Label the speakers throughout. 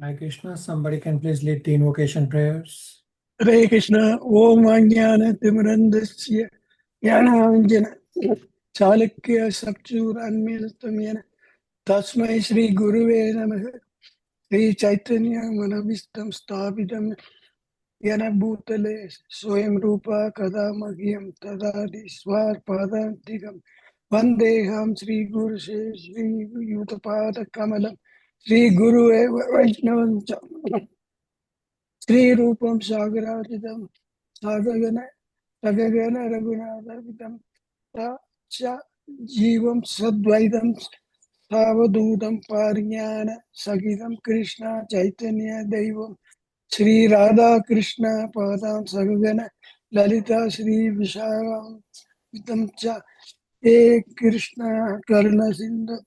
Speaker 1: Hare Krishna, somebody can please lead the invocation prayers.
Speaker 2: Hare Krishna, Om Ajnana Timirandasya Jnananjana Chalakya Sakchuranmilitamyana Tasmai Shri Guruve Namaha Shri Chaitanya Manavistam Sthapitam Yana Bhutale Swayam Rupa Kadamahyam Tadadi Swarpadantikam Vandeham Shri Guru Shri Yutapada Kamalam Shri Guru Vaishnavam Shri Rupam Sagaraditam Sagagana Sagagana Raghunathavitam Cha Jivam Sadvaitam Savadutam Parinyana Sagitam Krishna Chaitanya Devam Shri Radha Krishna Padam Sagagana Lalita Shri Vishakam Vitam Cha E Krishna Karna Sindhu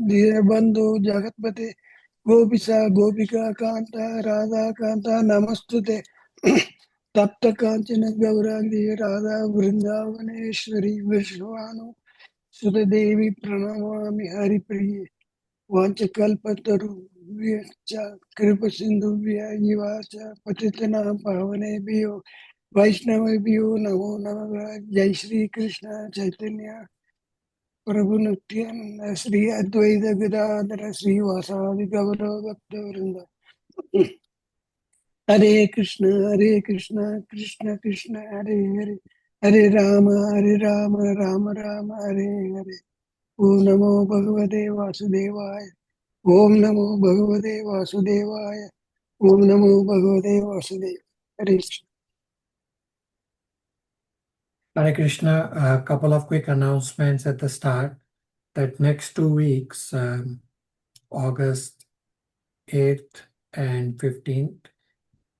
Speaker 2: Dheerabandhu Jagatpate Gopisa Gopika Kanta Radha Kanta Namastute Tapta Kanchana Gaurangi Radha Vrindavaneshwari Vishwanu Sudha Devi Pranamami Haripriye Vanchakalpataru Vyacha Kripa Sindhu Vyajivacha Patitana Pavane Bio Vaishnava Bio Namo Namaha Jai Shri Krishna Chaitanya Prabhu Nityananda Sri Advaita Gadadhara Sri Vasadi Gaurav Bhakta Vrinda Hare Krishna, Krishna Krishna, Hare Hare, Hare Rama, Rama Rama, Hare Hare. Om Namo Bhagavate Vasudevaya. Om Namo Bhagavate Vasudevaya. Om Namo Bhagavate Vasudevaya. Hare Krishna.
Speaker 1: Hare Krishna, a couple of quick announcements at the start that next 2 weeks, August 8th and 15th,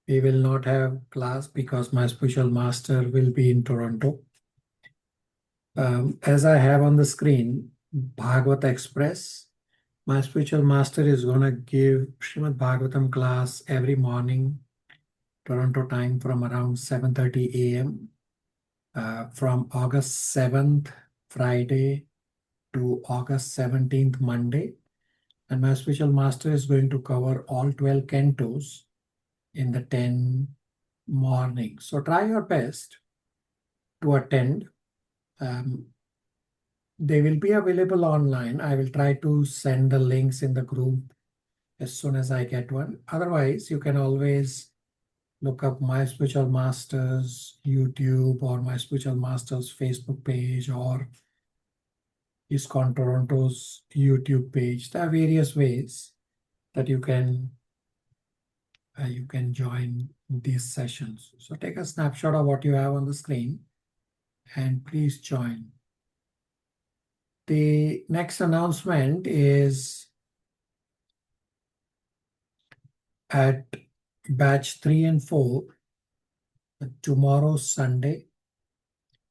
Speaker 1: we will not have class because my spiritual master will be in Toronto. As I have on the screen, Bhagavata Express, my spiritual master is going to give Srimad Bhagavatam class every morning, Toronto time from around 7:30 a.m. From August 7th, Friday to August 17th, Monday. And my spiritual master is going to cover all 12 cantos in the 10 mornings. So try your best to attend. They will be available online. I will try to send the links in the group as soon as I get one. Otherwise, you can always look up My Spiritual Masters YouTube or My Spiritual Masters Facebook page or ISKCON Toronto's YouTube page. There are various ways that you can join these sessions. So take a snapshot of what you have on the screen and please join. The next announcement is at batch 3 and 4, tomorrow Sunday,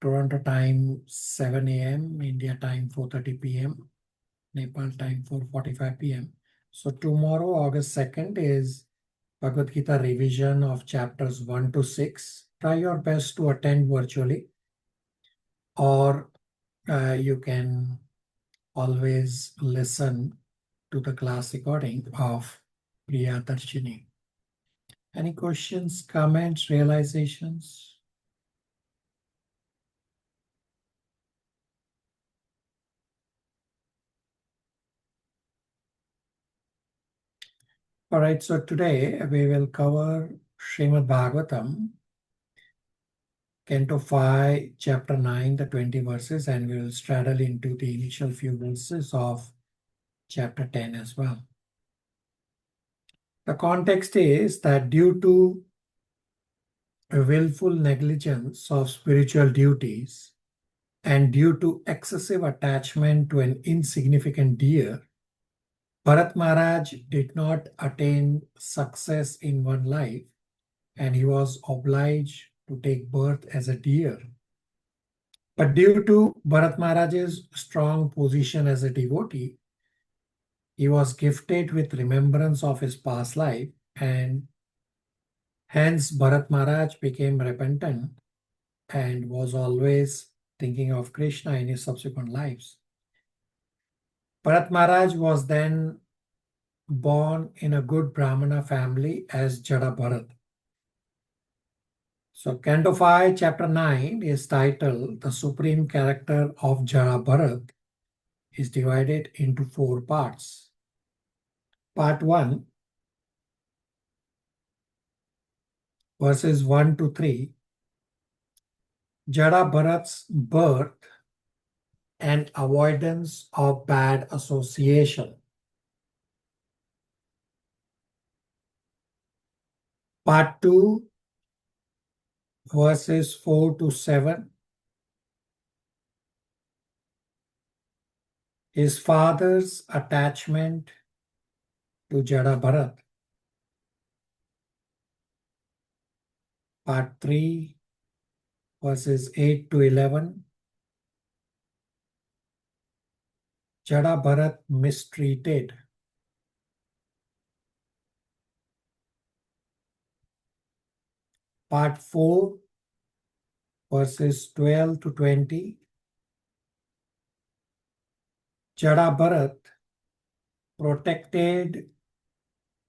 Speaker 1: Toronto time 7 a.m., India time 4:30 p.m., Nepal time 4:45 p.m. So tomorrow, August 2nd, is Bhagavad Gita revision of chapters 1 to 6. Try your best to attend virtually, or you can always listen to the class recording of Priya Darshini. Any questions, comments, realizations? All right, so today we will cover Srimad Bhagavatam, Canto 5, Chapter 9, the 20 verses, and we will straddle into the initial few verses of Chapter 10 as well. The context is that due to a willful negligence of spiritual duties and due to excessive attachment to an insignificant deer, Bharat Maharaj did not attain success in one life, and he was obliged to take birth as a deer. But due to Bharat Maharaj's strong position as a devotee, he was gifted with remembrance of his past life, and hence Bharat Maharaj became repentant and was always thinking of Krishna in his subsequent lives. Bharat Maharaj was then born in a good Brahmana family as Jada Bharat. So Canto 5, Chapter 9 is titled The Supreme Character of Jada Bharat, is divided into 4 parts. Part 1, verses 1 to 3, Jada Bharat's birth and avoidance of bad association. Part 2, verses 4 to 7, his father's attachment to Jada Bharat. Part 3, verses 8 to 11, Jada Bharat mistreated. Part 4, verses 12 to 20, Jada Bharat protected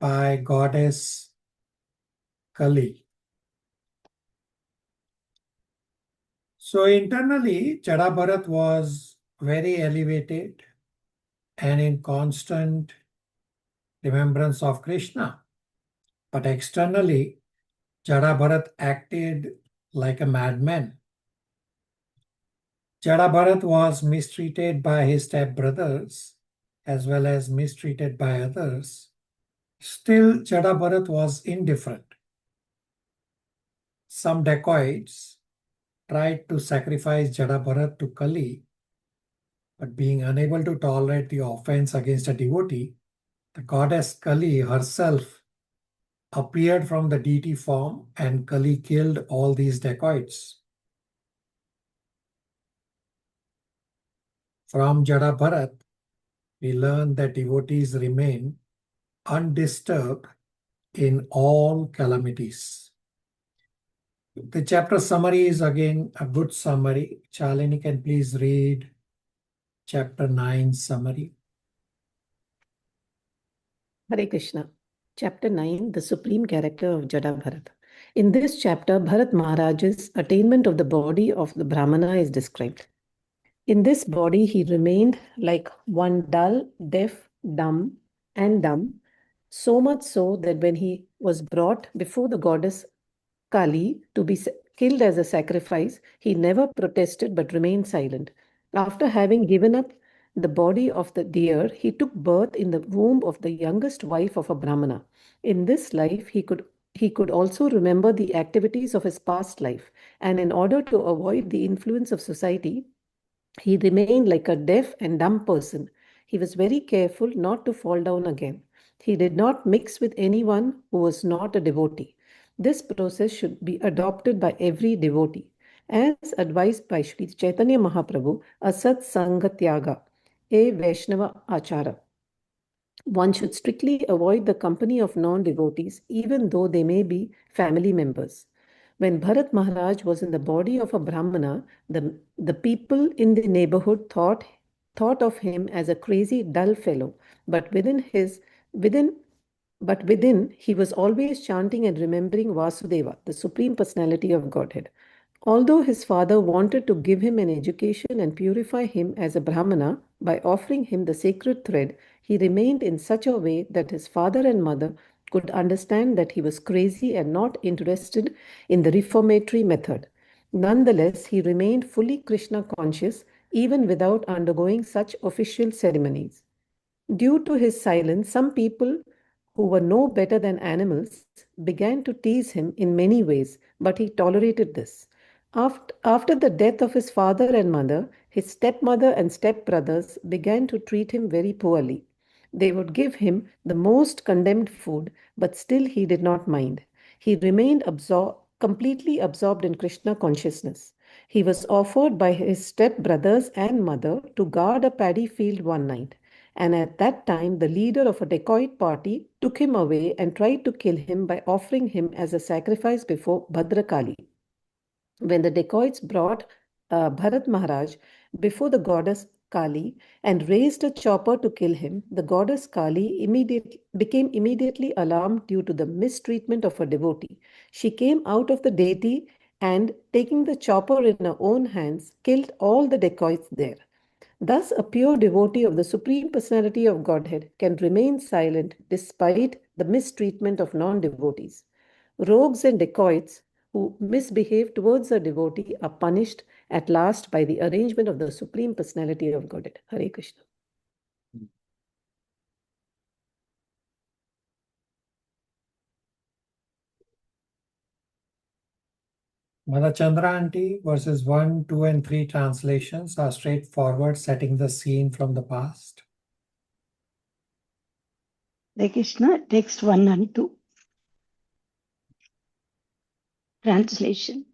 Speaker 1: by goddess Kali. So internally, Jada Bharat was very elevated and in constant remembrance of Krishna. But externally, Jada Bharat acted like a madman. Jada Bharat was mistreated by his stepbrothers as well as mistreated by others. Still, Jada Bharat was indifferent. Some dacoits tried to sacrifice Jada Bharat to Kali, but being unable to tolerate the offense against a devotee, the goddess Kali herself appeared from the deity form and Kali killed all these dacoits. From Jada Bharat, we learn that devotees remain undisturbed in all calamities. The chapter summary is again a good summary. Chalini, can please read chapter 9 summary.
Speaker 3: Hare Krishna. Chapter 9, The Supreme Character of Jada Bharat. In this chapter, Bharat Maharaj's attainment of the body of the Brahmana is described. In this body, he remained like one dull, deaf, dumb, so much so that when he was brought before the goddess Kali to be killed as a sacrifice, he never protested but remained silent. After having given up the body of the deer, he took birth in the womb of the youngest wife of a Brahmana. In this life, he could also remember the activities of his past life, and in order to avoid the influence of society, he remained like a deaf and dumb person. He was very careful not to fall down again. He did not mix with anyone who was not a devotee. This process should be adopted by every devotee. As advised by Sri Chaitanya Mahaprabhu, a Sat Sangatyaga, a Vaishnava Achara. One should strictly avoid the company of non-devotees, even though they may be family members. When Bharat Maharaj was in the body of a Brahmana, the people in the neighborhood thought of him as a crazy, dull fellow, but within he was always chanting and remembering Vasudeva, the Supreme Personality of Godhead. Although his father wanted to give him an education and purify him as a Brahmana by offering him the sacred thread, he remained in such a way that his father and mother could understand that he was crazy and not interested in the reformatory method. Nonetheless, he remained fully Krishna conscious even without undergoing such official ceremonies. Due to his silence, some people who were no better than animals began to tease him in many ways, but he tolerated this. After the death of his father and mother, his stepmother and stepbrothers began to treat him very poorly. They would give him the most condemned food, but still he did not mind. He remained completely absorbed in Krishna consciousness. He was offered by his stepbrothers and mother to guard a paddy field one night. And at that time, the leader of a dacoit party took him away and tried to kill him by offering him as a sacrifice before Bhadrakali. When the dacoits brought Bharat Maharaj before the goddess Kali and raised a chopper to kill him, the goddess Kali became immediately alarmed due to the mistreatment of her devotee. She came out of the deity and, taking the chopper in her own hands, killed all the dacoits there. Thus, a pure devotee of the Supreme Personality of Godhead can remain silent despite the mistreatment of non-devotees. Rogues and dacoits who misbehave towards a devotee are punished at last by the arrangement of the Supreme Personality of Godhead. Hare Krishna.
Speaker 1: Mother Chandra Aunty, verses 1, 2, and 3 translations are straightforward, setting the scene from the past.
Speaker 4: Hare Krishna, text 1 and 2. Translation.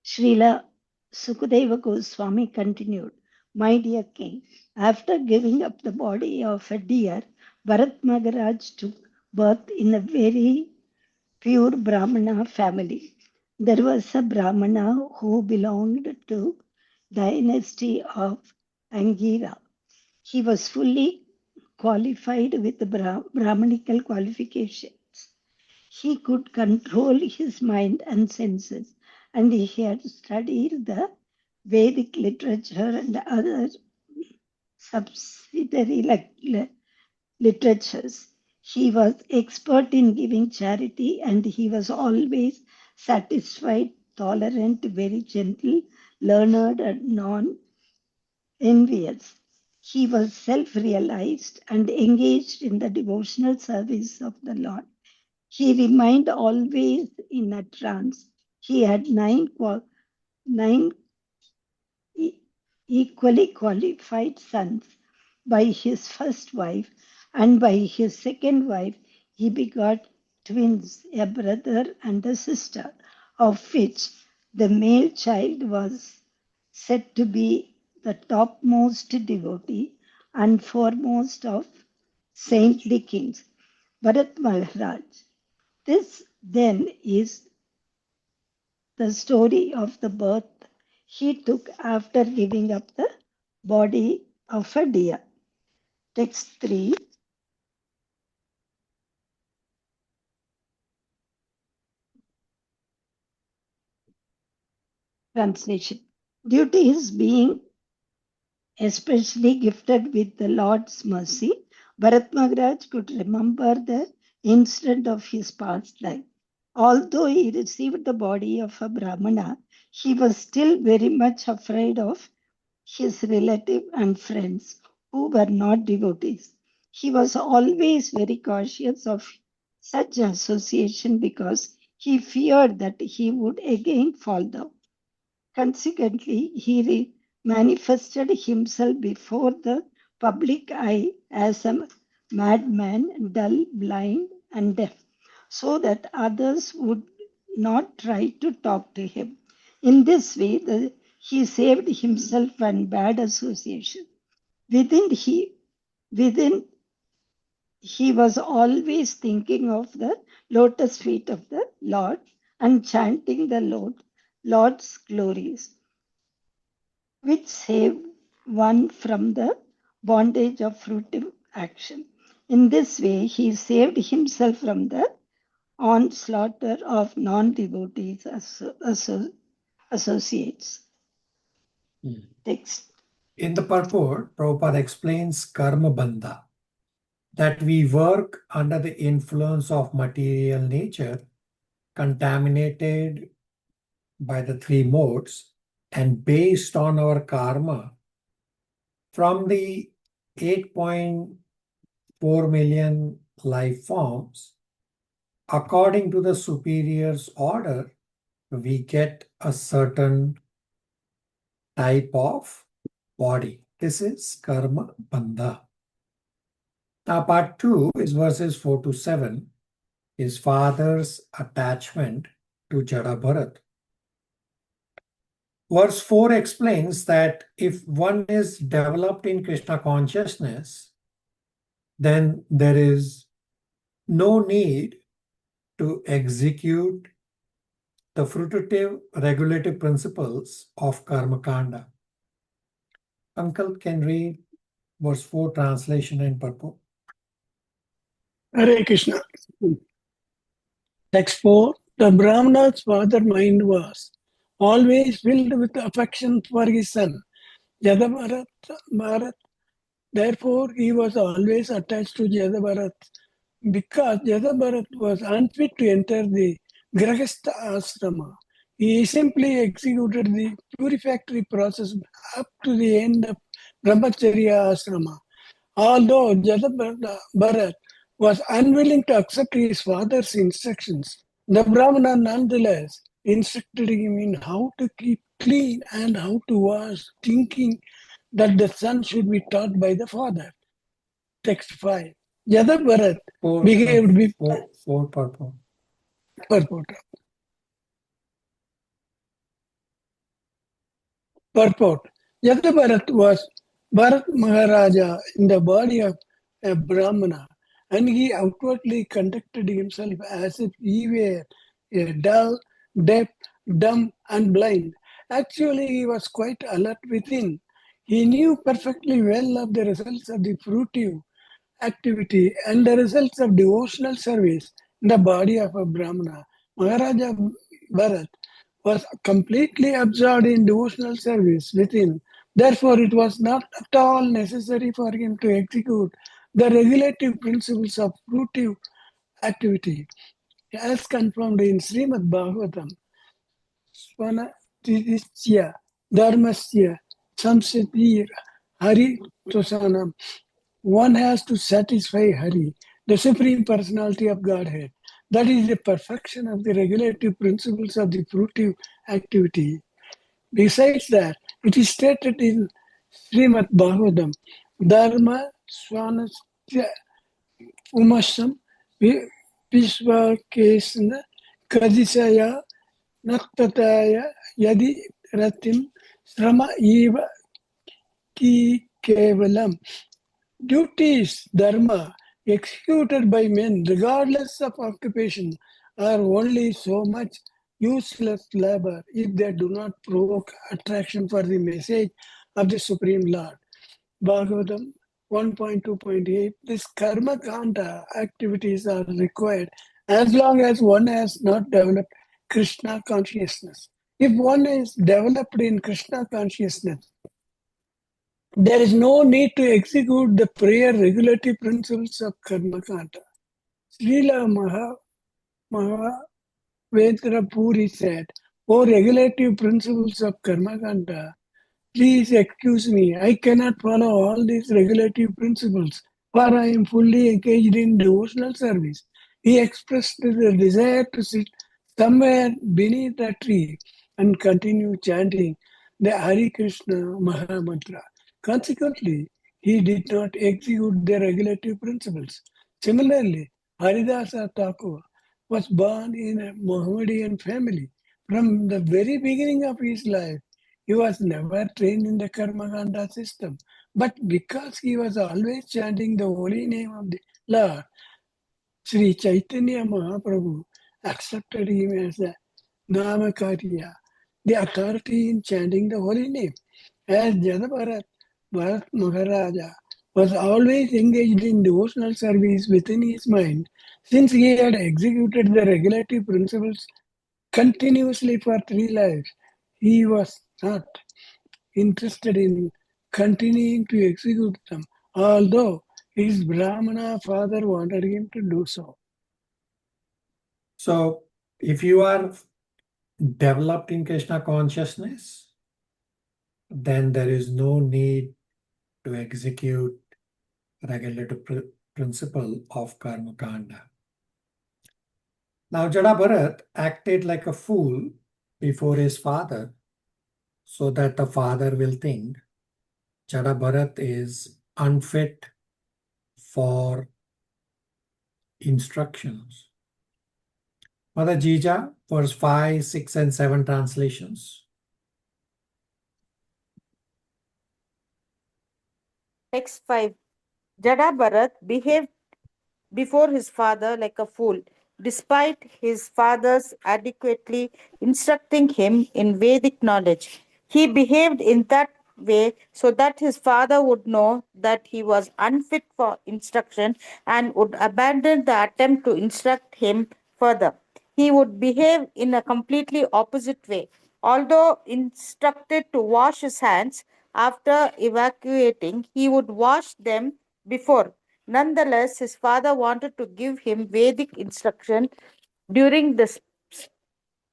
Speaker 4: Srila Sukadeva Goswami continued, My dear king, after giving up the body of a deer, Bharat Maharaj took birth in a very pure Brahmana family. There was a Brahmana who belonged to dynasty of Angira. He was fully qualified with the Brahmanical qualifications. He could control his mind and senses, and he had studied the Vedic literature and other subsidiary literatures. He was expert in giving charity, and he was always satisfied, tolerant, very gentle, learned, and non-envious. He was self-realized and engaged in the devotional service of the Lord. He remained always in a trance. He had nine equally qualified sons. By his first wife and by his second wife, he begot twins, a brother and a sister, of which the male child was said to be the topmost devotee and foremost of saintly kings, Bharat Maharaj. This then is the story of the birth he took after giving up the body of a deer. Text 3. Translation. Due to his being especially gifted with the Lord's mercy, Bharat Maharaj could remember the incident of his past life. Although he received the body of a Brahmana, he was still very much afraid of his relatives and friends who were not devotees. He was always very cautious of such association because he feared that he would again fall down. Consequently, he manifested himself before the public eye as a madman, dull, blind, and deaf, so that others would not try to talk to him. In this way, he saved himself from bad association. Within he was always thinking of the lotus feet of the Lord and chanting the Lord's glories, which save one from the bondage of fruitive action. In this way, he saved himself from the onslaught of non-devotees associates. Text.
Speaker 1: In the purport, Prabhupada explains karma bandha, that we work under the influence of material nature, contaminated by the three modes, and based on our karma from the 8.4 million life forms. According to the superior's order, we get a certain type of body. This is karma bandha. Now, part 2 is verses 4 to 7, his father's attachment to Jada Bharat. Verse 4 explains that if one is developed in Krishna consciousness, then there is no need to execute the fruitative regulative principles of karma kanda. Uncle can read verse 4 translation and purport.
Speaker 2: Hare Krishna. Text 4. The Brahmana's father mind was always filled with affection for his son, Jadabharat. Therefore, he was always attached to Jadabharat. Because Jadabharat was unfit to enter the Grahastha ashrama, he simply executed the purificatory process up to the end of Brahmacharya ashrama. Although Jadabharat was unwilling to accept his father's instructions, the Brahmana nonetheless instructed him in how to keep clean and how to wash, thinking that the son should be taught by the father. Text 5. Jadabharat behaved before
Speaker 1: purport.
Speaker 2: Purport. Jadabharat was Bharat Maharaja in the body of a Brahmana, and he outwardly conducted himself as if he were a dull, deaf, dumb, and blind. Actually, he was quite alert within. He knew perfectly well of the results of the fruitive activity and the results of devotional service in the body of a Brahmana. Maharaja Bharat was completely absorbed in devotional service within. Therefore, it was not at all necessary for him to execute the regulative principles of fruitive activity, as confirmed in Srimad Bhagavatam. Svanatidisya dharmasya samsitir hari tosanam. One has to satisfy Hari, the Supreme Personality of Godhead. That is the perfection of the regulative principles of the fruitive activity. Besides that, it is stated in Srimad Bhagavatam, Dharma Swanasya Umasam Vishvakesna Kadisaya Naktataya Yadi Ratim Srama Eva Ki Kevalam. Duties, dharma, executed by men regardless of occupation, are only so much useless labor if they do not provoke attraction for the message of the Supreme Lord. Bhagavatam 1.2.8. This karma kanda activities are required as long as one has not developed Krishna consciousness. If one is developed in Krishna consciousness, there is no need to execute the prior regulative principles of karma kanda. Srila Mahavendra Puri said, "O regulative principles of karma kanda, please excuse me, I cannot follow all these regulative principles, for I am fully engaged in devotional service." He expressed the desire to sit somewhere beneath a tree and continue chanting the Hare Krishna Mahamantra. Consequently, he did not execute the regulative principles. Similarly, Haridasa Thakur was born in a Mohammedan family. From the very beginning of his life, he was never trained in the Karmakanda system. But because he was always chanting the holy name of the Lord, Sri Chaitanya Mahaprabhu accepted him as a Namakarya, the authority in chanting the holy name. As Jadabharat Bharat Maharaja was always engaged in devotional service within his mind, since he had executed the regulative principles continuously for 3 lives, he was not interested in continuing to execute them, although his Brahmana father wanted him to do so.
Speaker 1: So, if you are developed in Krishna consciousness, then there is no need to execute regulative principle of karma kanda. Now, Jadabharat acted like a fool before his father, so that the father will think Jadabharat is unfit for instructions. Mother Jija, verse 5, 6, and 7 translations.
Speaker 5: Text 5. Jadabharat behaved before his father like a fool, despite his father's adequately instructing him in Vedic knowledge. He behaved in that way so that his father would know that he was unfit for instruction and would abandon the attempt to instruct him further. He would behave in a completely opposite way. Although instructed to wash his hands after evacuating, he would wash them before. Nonetheless, his father wanted to give him Vedic instruction during the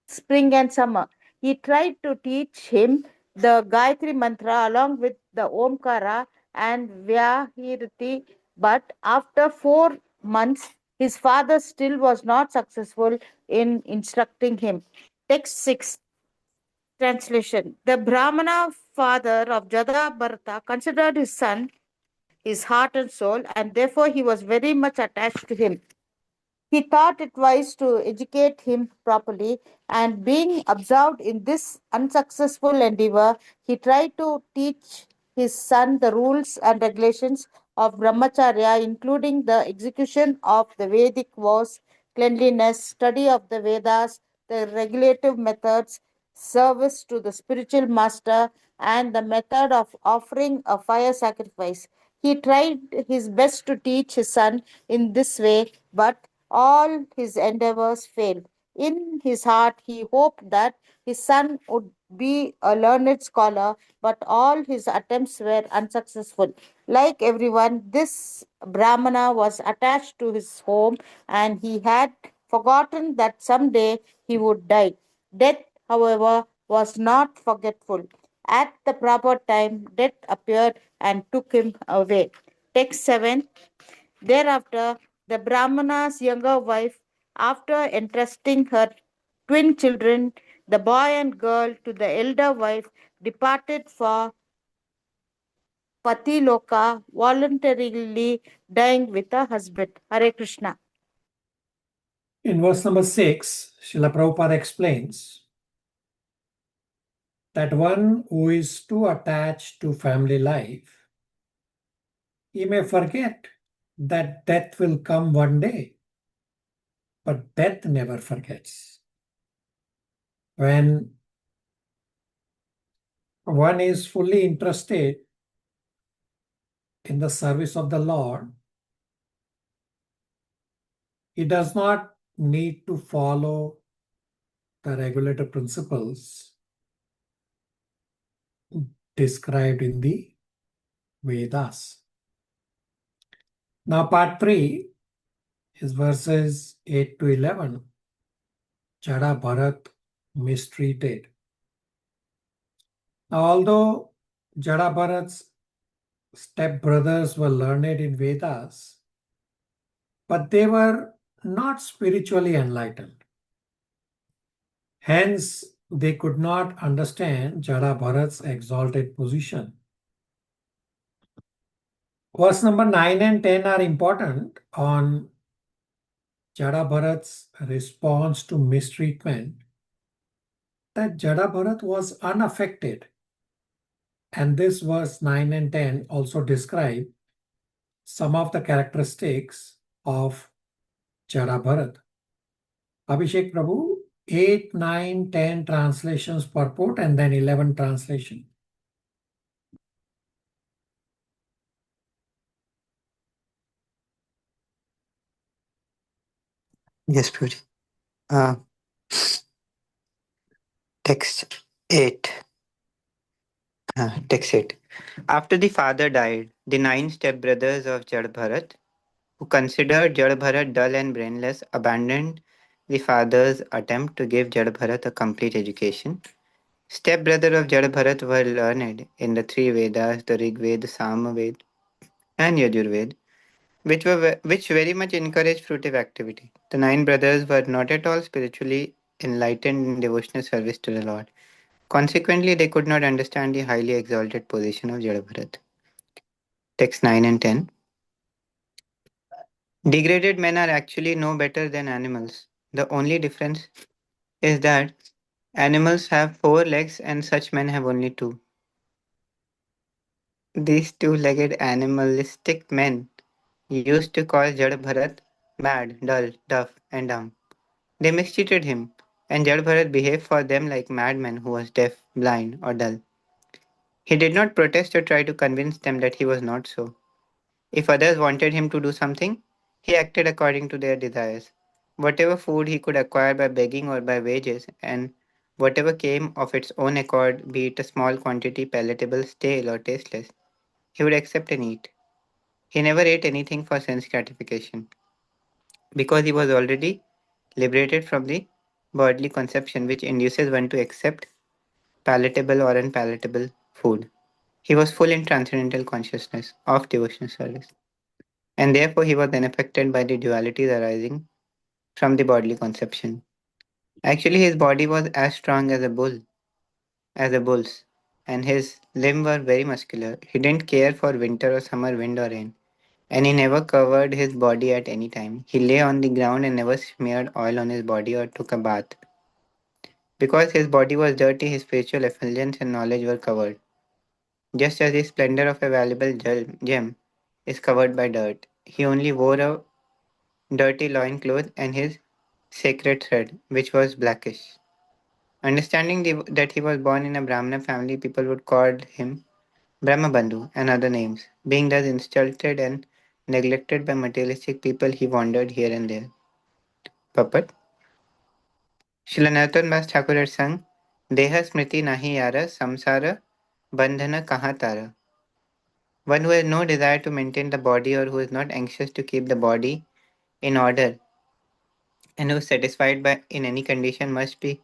Speaker 5: spring and summer. He tried to teach him the Gayatri Mantra along with the Omkara and Vyahiriti, but after 4 months, his father still was not successful in instructing him. Text 6 translation. The Brahmana father of Jada Bharata considered his son his heart and soul, and therefore he was very much attached to him. He thought it wise to educate him properly, and being observed in this unsuccessful endeavor, he tried to teach his son the rules and regulations of brahmacharya, including the execution of the Vedic vows, cleanliness, study of the Vedas, the regulative methods, service to the spiritual master, and the method of offering a fire sacrifice. He tried his best to teach his son in this way, but all his endeavors failed. In his heart, he hoped that his son would be a learned scholar, but all his attempts were unsuccessful. Like everyone, this Brahmana was attached to his home and he had forgotten that someday he would die. Death, however, was not forgetful. At the proper time, death appeared and took him away. Text 7. Thereafter, the Brahmana's younger wife, after entrusting her twin children, the boy and girl, to the elder wife, departed for Patiloka, voluntarily dying with her husband. Hare Krishna.
Speaker 1: In verse number 6, Srila Prabhupada explains that one who is too attached to family life, he may forget that death will come one day, but death never forgets. When one is fully interested in the service of the Lord, he does not need to follow the regulative principles described in the Vedas. Now, part 3 is verses 8 to 11. Jada Bharat mistreated. Now, although Jada Bharat's stepbrothers were learned in Vedas, but they were not spiritually enlightened. Hence, they could not understand Jada Bharat's exalted position. Verse number 9 and 10 are important on Jada Bharat's response to mistreatment, that Jada Bharat was unaffected. And this verse 9 and 10 also describe some of the characteristics of Jada Bharat. Abhishek Prabhu, 8, 9, 10 translations purport and then 11 translation.
Speaker 6: Yes, Puri. Text 8. Text 8. After the father died, the 9 stepbrothers of Jad Bharat, who considered Jad Bharat dull and brainless, abandoned the father's attempt to give Jad Bharat a complete education. Stepbrother of Jad Bharat were learned in the 3 Vedas, the Rig Veda, Samaved, and Yajurved, which very much encouraged fruitive activity. The 9 brothers were not at all spiritually enlightened in devotional service to the Lord. Consequently, they could not understand the highly exalted position of Jada Bharat. Text 9 and 10. Degraded men are actually no better than animals. The only difference is that animals have 4 legs and such men have only 2. These 2-legged animalistic men used to call Jada Bharat mad, dull, deaf, and dumb. They mistreated him, and Jada Bharat behaved for them like madman who was deaf, blind, or dull. He did not protest or try to convince them that he was not so. If others wanted him to do something, he acted according to their desires. Whatever food he could acquire by begging or by wages, and whatever came of its own accord, be it a small quantity palatable, stale, or tasteless, he would accept and eat. He never ate anything for sense gratification, because he was already liberated from the bodily conception which induces one to accept palatable or unpalatable food. He was full in transcendental consciousness of devotional service, and therefore he was unaffected by the dualities arising from the bodily conception. Actually, his body was as strong as a bull's, and his limbs were very muscular. He didn't care for winter or summer, wind or rain, and he never covered his body at any time. He lay on the ground and never smeared oil on his body or took a bath. Because his body was dirty, his spiritual effulgence and knowledge were covered, just as the splendor of a valuable gem is covered by dirt. He only wore a dirty loincloth and his sacred thread, which was blackish. Understanding that he was born in a Brahmana family, people would call him Brahmabandhu and other names. Being thus insulted and neglected by materialistic people, he wandered here and there. Papat. Srila Narottam Das Thakur had sung, Deha Smriti Nahi Yara Samsara Bandhana Kaha Tara. One who has no desire to maintain the body or who is not anxious to keep the body in order and who is satisfied by in any condition must be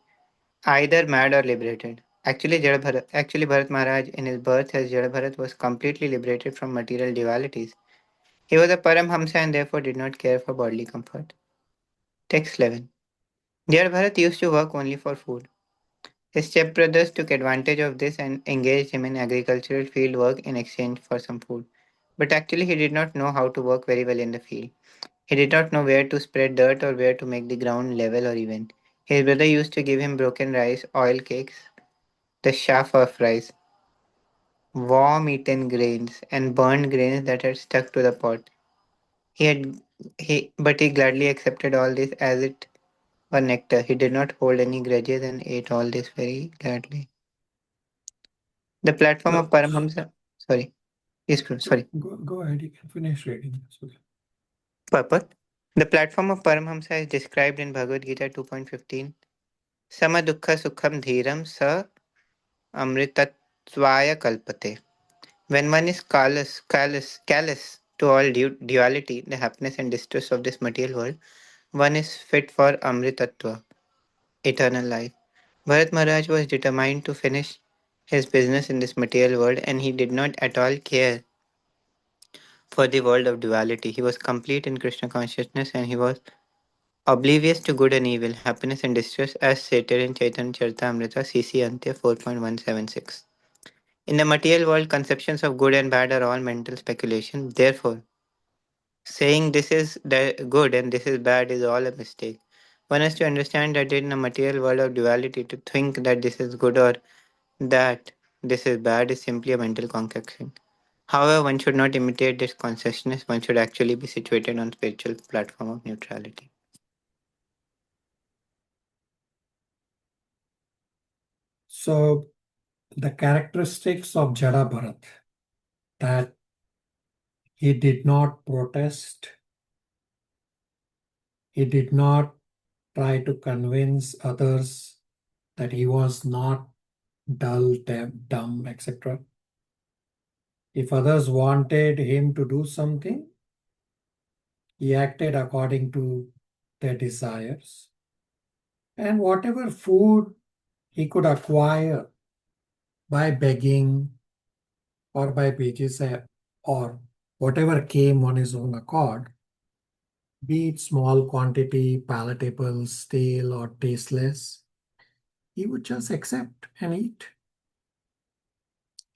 Speaker 6: either mad or liberated. Actually Bharat Maharaj in his birth as Jada Bharat was completely liberated from material dualities. He was a Paramhamsa and therefore did not care for bodily comfort. Text 11. Jada Bharat used to work only for food. His stepbrothers took advantage of this and engaged him in agricultural field work in exchange for some food. But actually he did not know how to work very well in the field. He did not know where to spread dirt or where to make the ground level or even. His brother used to give him broken rice, oil cakes, the chaff of rice, worm-eaten grains, and burned grains that had stuck to the pot. But he gladly accepted all this as it were nectar. He did not hold any grudges and ate all this very gladly. The platform of
Speaker 1: No,
Speaker 6: Paramhamsa. Sorry. Yes, sorry.
Speaker 1: go ahead. You can finish reading. It's okay.
Speaker 6: Purport. The platform of Paramhamsa is described in Bhagavad Gita 2.15. Sama dukkha sukham dhiram sa amritatvaya kalpate. When one is callous to all duality, the happiness and distress of this material world, one is fit for amritatva, eternal life. Bharat Maharaj was determined to finish his business in this material world and he did not at all care for the world of duality. He was complete in Krishna consciousness and he was oblivious to good and evil, happiness and distress as stated in Chaitanya Charitamrita CC Antya 4.176. In the material world, conceptions of good and bad are all mental speculation. Therefore, saying this is good and this is bad is all a mistake. One has to understand that in a material world of duality, to think that this is good or that this is bad is simply a mental concoction. However, one should not imitate this consciousness. One should actually be situated on spiritual platform of neutrality.
Speaker 1: So, the characteristics of Jada Bharat, that he did not protest, he did not try to convince others that he was not dull, dumb, etc. If others wanted him to do something, he acted according to their desires. And whatever food he could acquire by begging or by wages or whatever came on his own accord, be it small quantity, palatable, stale, or tasteless, he would just accept and eat.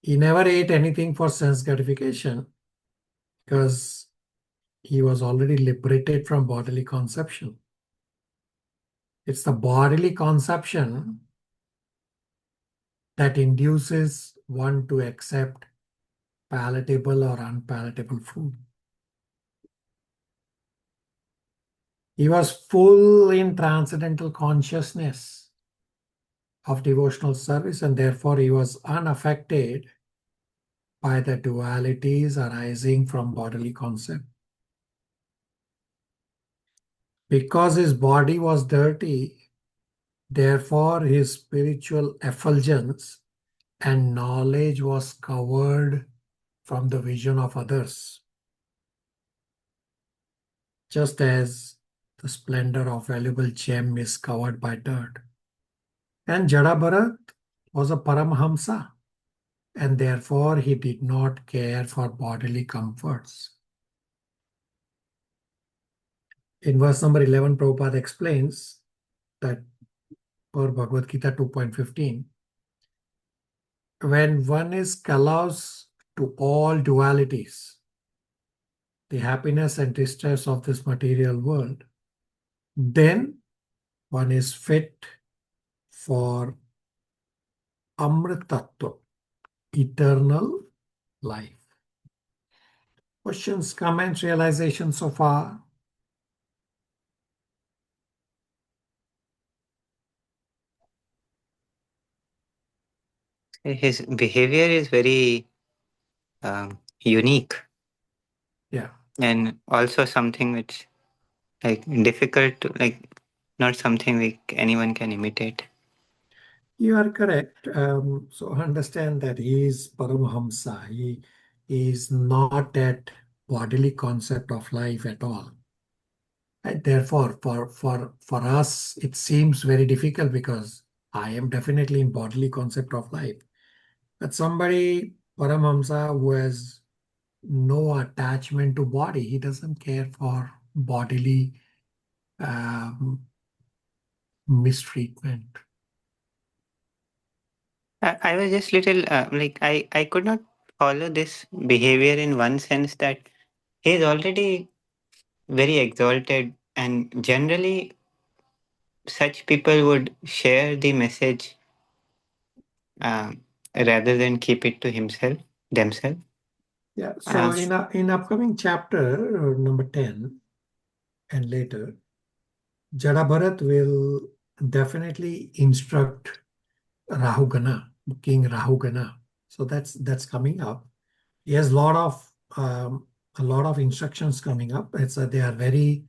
Speaker 1: He never ate anything for sense gratification because he was already liberated from bodily conception. It's the bodily conception that induces one to accept palatable or unpalatable food. He was full in transcendental consciousness of devotional service and therefore he was unaffected by the dualities arising from bodily concept. Because his body was dirty, therefore his spiritual effulgence and knowledge was covered from the vision of others, just as the splendor of valuable gem is covered by dirt. And Jada Bharat was a Paramhamsa, and therefore he did not care for bodily comforts. In verse number 11, Prabhupada explains that for Bhagavad Gita 2.15, when one is callous to all dualities, the happiness and distress of this material world, then one is fit for Amritattva, eternal life. Questions, comments, realizations so far?
Speaker 6: His behavior is very unique,
Speaker 1: Yeah.
Speaker 6: and also something which like difficult to not something anyone can imitate.
Speaker 1: You are correct. So understand that he is Paramahamsa. He is not that bodily concept of life at all. And therefore, for us, it seems very difficult because I am definitely in bodily concept of life. But somebody, Paramahamsa, who has no attachment to body, he doesn't care for bodily mistreatment.
Speaker 6: I was just little I could not follow this behavior in one sense that he is already very exalted, and generally such people would share the message rather than keep it to themselves.
Speaker 1: Yeah. So
Speaker 6: Uh,
Speaker 1: in upcoming chapter number 10 and later, Jada Bharat will definitely instruct Rahugana, King Rahugana. So that's coming up. He has a lot of instructions coming up. They are very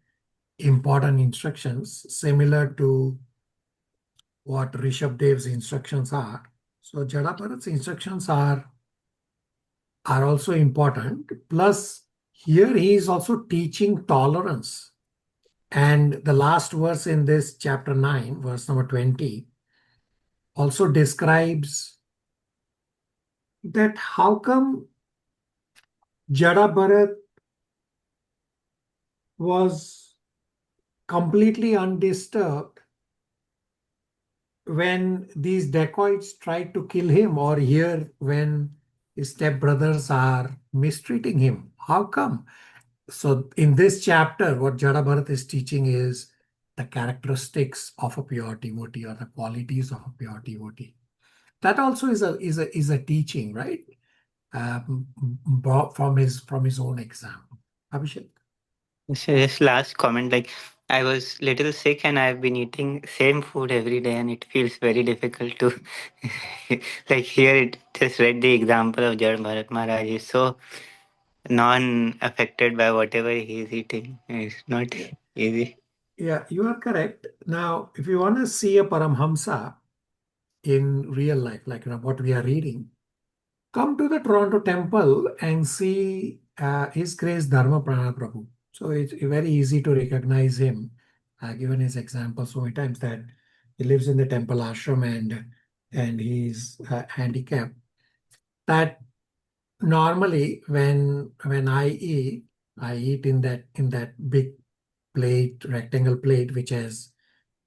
Speaker 1: important instructions, similar to what Rishabh Dev's instructions are. So Jada Bharat's instructions are also important. Plus, here he is also teaching tolerance. And the last verse in this chapter 9, verse number 20, also describes that how come Jada Bharat was completely undisturbed when these dacoits tried to kill him, or here when his stepbrothers are mistreating him. How come? So in this chapter, what Jada Bharat is teaching is the characteristics of a pure devotee, or the qualities of a pure devotee. That also is a teaching, right? Brought from his own example. Abhishek.
Speaker 6: so just last comment, I was little sick and I've been eating same food every day, and it feels very difficult to here it just read the example of Jad Bharat Maharaj is so non-affected by whatever he is eating. It's not easy.
Speaker 1: Yeah, you are correct. Now, if you want to see a Paramhamsa in real life, like what we are reading, come to the Toronto temple and see His Grace Dharma Prana Prabhu. So it's very easy to recognize him. I've given his example so many times that he lives in the temple ashram and he's handicapped. That normally when I eat in that big plate, rectangle plate, which has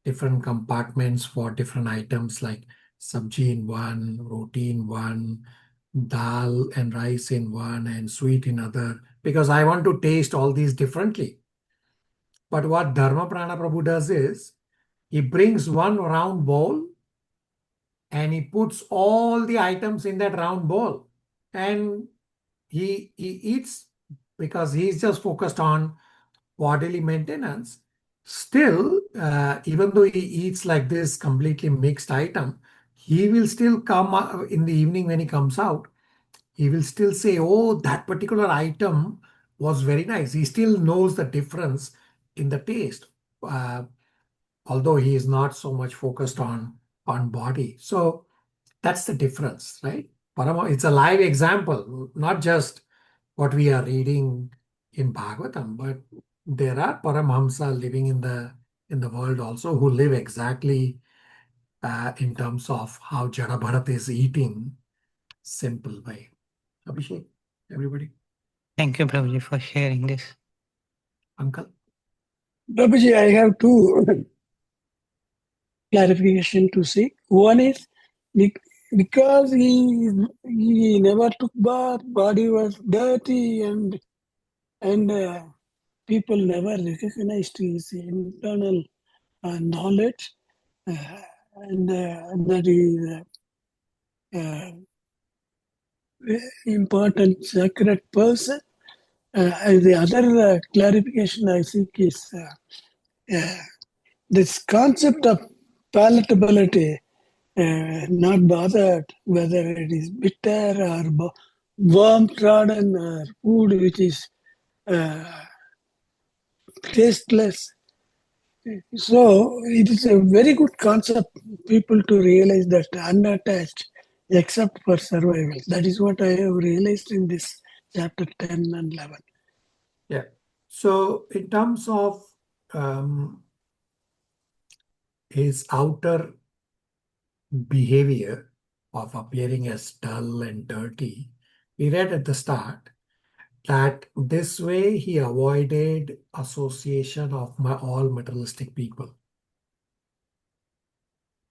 Speaker 1: different compartments for different items like sabji in one, roti in one, dal and rice in one, and sweet in other, because I want to taste all these differently. But what Dharma Prana Prabhu does is he brings one round bowl and he puts all the items in that round bowl, and he eats because he's just focused on bodily maintenance. Still, even though he eats like this completely mixed item, he will still come in the evening when he comes out. he will still say, oh, that particular item was very nice. He still knows the difference in the taste, although he is not so much focused on body. So that's the difference, right? It's a live example, not just what we are reading in Bhagavatam, but there are Paramhamsa living in the world also who live exactly in terms of how Jada Bharat is eating simple way. Abhishek, everybody.
Speaker 6: Thank you, Prabhuji, for sharing this.
Speaker 1: Uncle?
Speaker 2: Prabhuji, I have two clarification to see. One is because he never took bath, body was dirty, and people never recognized his internal knowledge, and that is important sacred person. And the other clarification I think is this concept of palatability, not bothered whether it is bitter or worm trodden or food which is tasteless. So it is a very good concept, people to realize that unattached except for survival. That is what I have realized in this chapter 10 and 11.
Speaker 1: Yeah. So in terms of his outer behavior of appearing as dull and dirty, we read at the start that this way he avoided association of all materialistic people.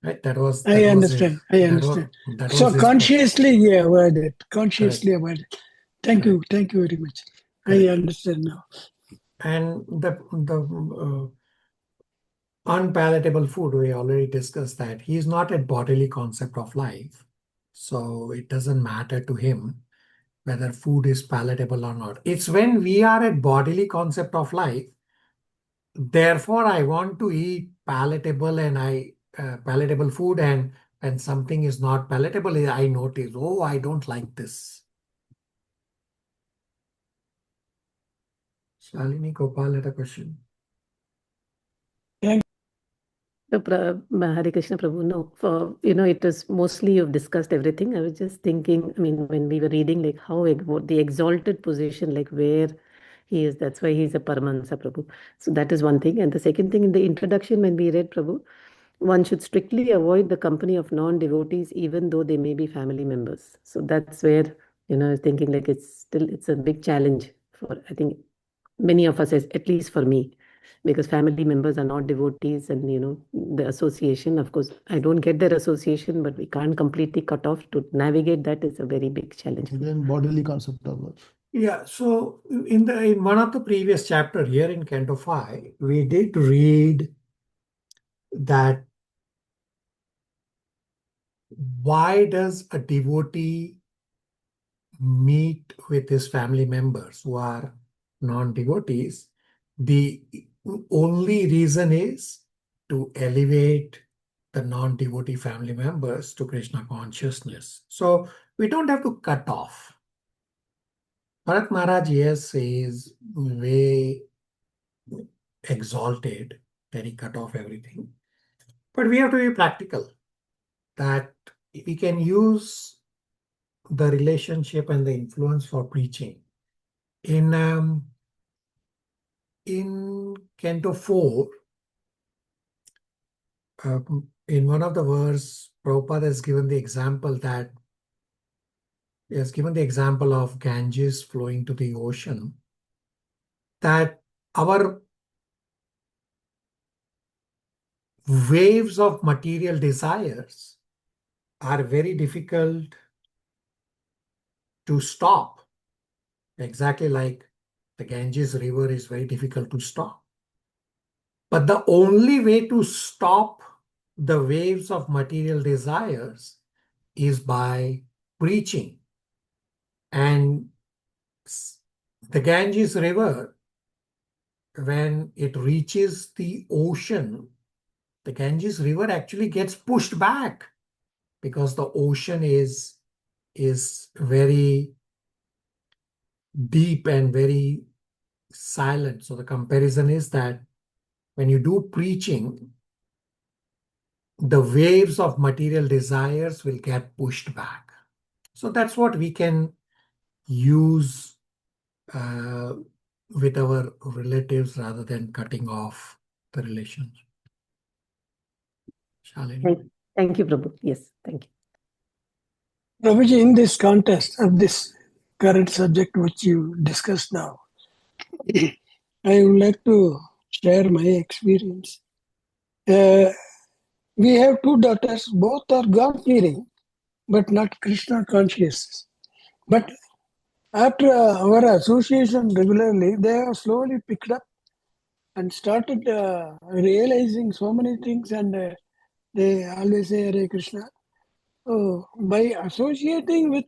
Speaker 1: Right? That was
Speaker 2: I understand. So
Speaker 1: his
Speaker 2: consciously he avoided. Consciously
Speaker 1: Correct.
Speaker 2: avoided. Thank
Speaker 1: Correct.
Speaker 2: you. Thank you very much.
Speaker 1: Correct.
Speaker 2: I understand now.
Speaker 1: And the unpalatable food, we already discussed that. He is not a bodily concept of life. So it doesn't matter to him whether food is palatable or not. It's when we are at bodily concept of life, therefore I want to eat palatable and palatable food, and when something is not palatable, I notice, oh, I don't like this. Shalini Gopal had a question.
Speaker 3: So, Hare Krishna Prabhu, no, it was mostly you've discussed everything. I was just thinking, I mean, when we were reading, like what the exalted position, like where he is, that's why he's a Paramahansa Prabhu. So that is one thing. And the second thing, in the introduction, when we read Prabhu, one should strictly avoid the company of non-devotees, even though they may be family members. So that's where, I was thinking like it's a big challenge for, I think, many of us, at least for me, because family members are not devotees, and the association, of course, I don't get their association, but we can't completely cut off. To navigate that is a very big challenge.
Speaker 7: Then bodily concept of life.
Speaker 1: Yeah, so in one of the previous chapter here in Canto 5, we did read that why does a devotee meet with his family members who are non-devotees? The only reason is to elevate the non-devotee family members to Krishna consciousness. So we don't have to cut off. Bharat Maharaj, yes, is way exalted that he cut off everything. But we have to be practical, that we can use the relationship and the influence for preaching. In Canto 4, in one of the verses, Prabhupada has given the example that he has given the example of Ganges flowing to the ocean, that our waves of material desires are very difficult to stop. Exactly like the Ganges river is very difficult to stop. But the only way to stop the waves of material desires is by preaching. And the Ganges river, when it reaches the ocean, the Ganges river actually gets pushed back because the ocean is is very deep and very silent. So the comparison is that when you do preaching, the waves of material desires will get pushed back. So that's what we can use with our relatives rather than cutting off the relationship. Shalini.
Speaker 3: Thank you, Prabhu. Yes, thank you.
Speaker 2: Prabhuji, in this context of this current subject which you discussed now, I would like to share my experience. We have two daughters, both are God-fearing, but not Krishna conscious. But after our association regularly, they have slowly picked up and started realizing so many things, and they always say Hare Krishna. So by associating with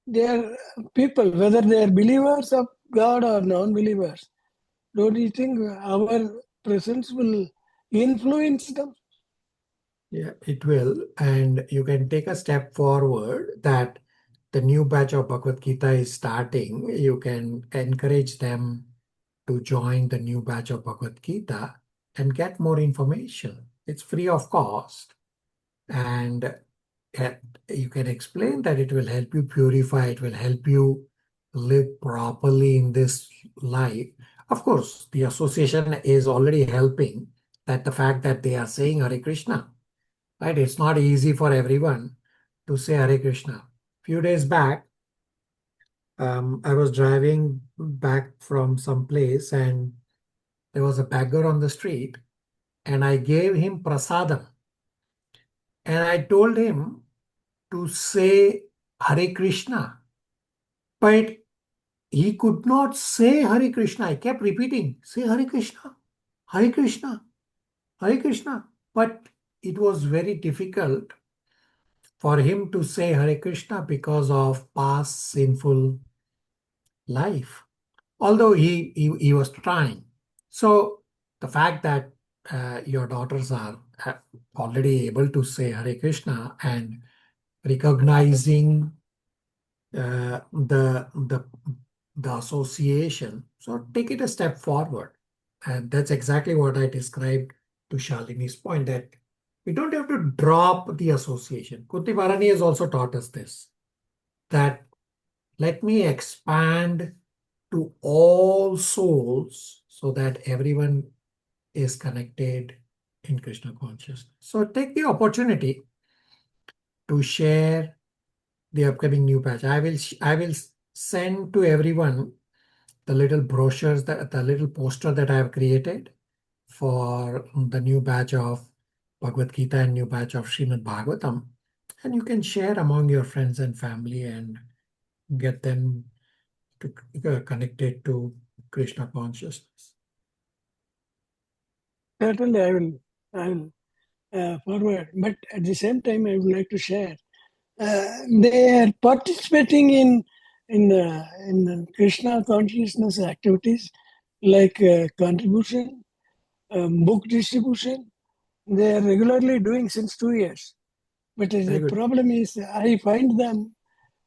Speaker 2: their people, whether they are believers of God or non-believers, don't you think our presence will influence them?
Speaker 1: Yeah, it will. And you can take a step forward that the new batch of Bhagavad Gita is starting. You can encourage them to join the new batch of Bhagavad Gita and get more information. It's free of cost. And you can explain that it will help you purify, it will help you live properly in this life. Of course, the association is already helping, that the fact that they are saying Hare Krishna, right? It's not easy for everyone to say Hare Krishna. Few days back, I was driving back from some place and there was a beggar on the street and I gave him prasadam and I told him to say Hare Krishna, but he could not say Hare Krishna. I kept repeating, say Hare Krishna, Hare Krishna, Hare Krishna. But it was very difficult for him to say Hare Krishna because of past sinful life, although he was trying. So the fact that your daughters are already able to say Hare Krishna and recognizing the association, so take it a step forward. And that's exactly what I described to Shalini's point, that we don't have to drop the association. Kuti Bharani has also taught us this, that let me expand to all souls so that everyone is connected in Krishna consciousness. So take the opportunity to share the upcoming new batch. I will send to everyone the little brochures, the little poster that I have created for the new batch of Bhagavad Gita and new batch of Srimad Bhagavatam. And you can share among your friends and family and get them to connected to Krishna consciousness.
Speaker 2: Certainly, I will forward. But at the same time, I would like to share. They are participating in Krishna consciousness activities like contribution, book distribution. They are regularly doing since 2 years. But the problem is, I find them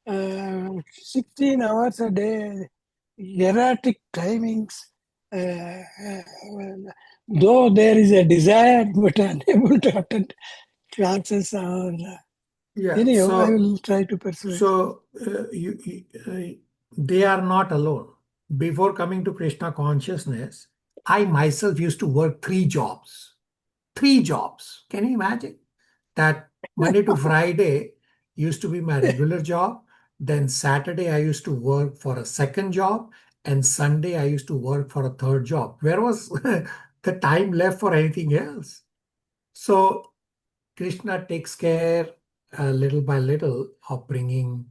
Speaker 2: 16 hours a day, erratic timings. Though there is a desire, but unable to attend classes or. Anyhow, I will try to persuade.
Speaker 1: So they are not alone. Before coming to Krishna consciousness, I myself used to work 3 jobs. 3 jobs. Can you imagine? That Monday to Friday used to be my regular job. Then Saturday I used to work for a second job. And Sunday I used to work for a third job. Where was the time left for anything else? So Krishna takes care little by little of bringing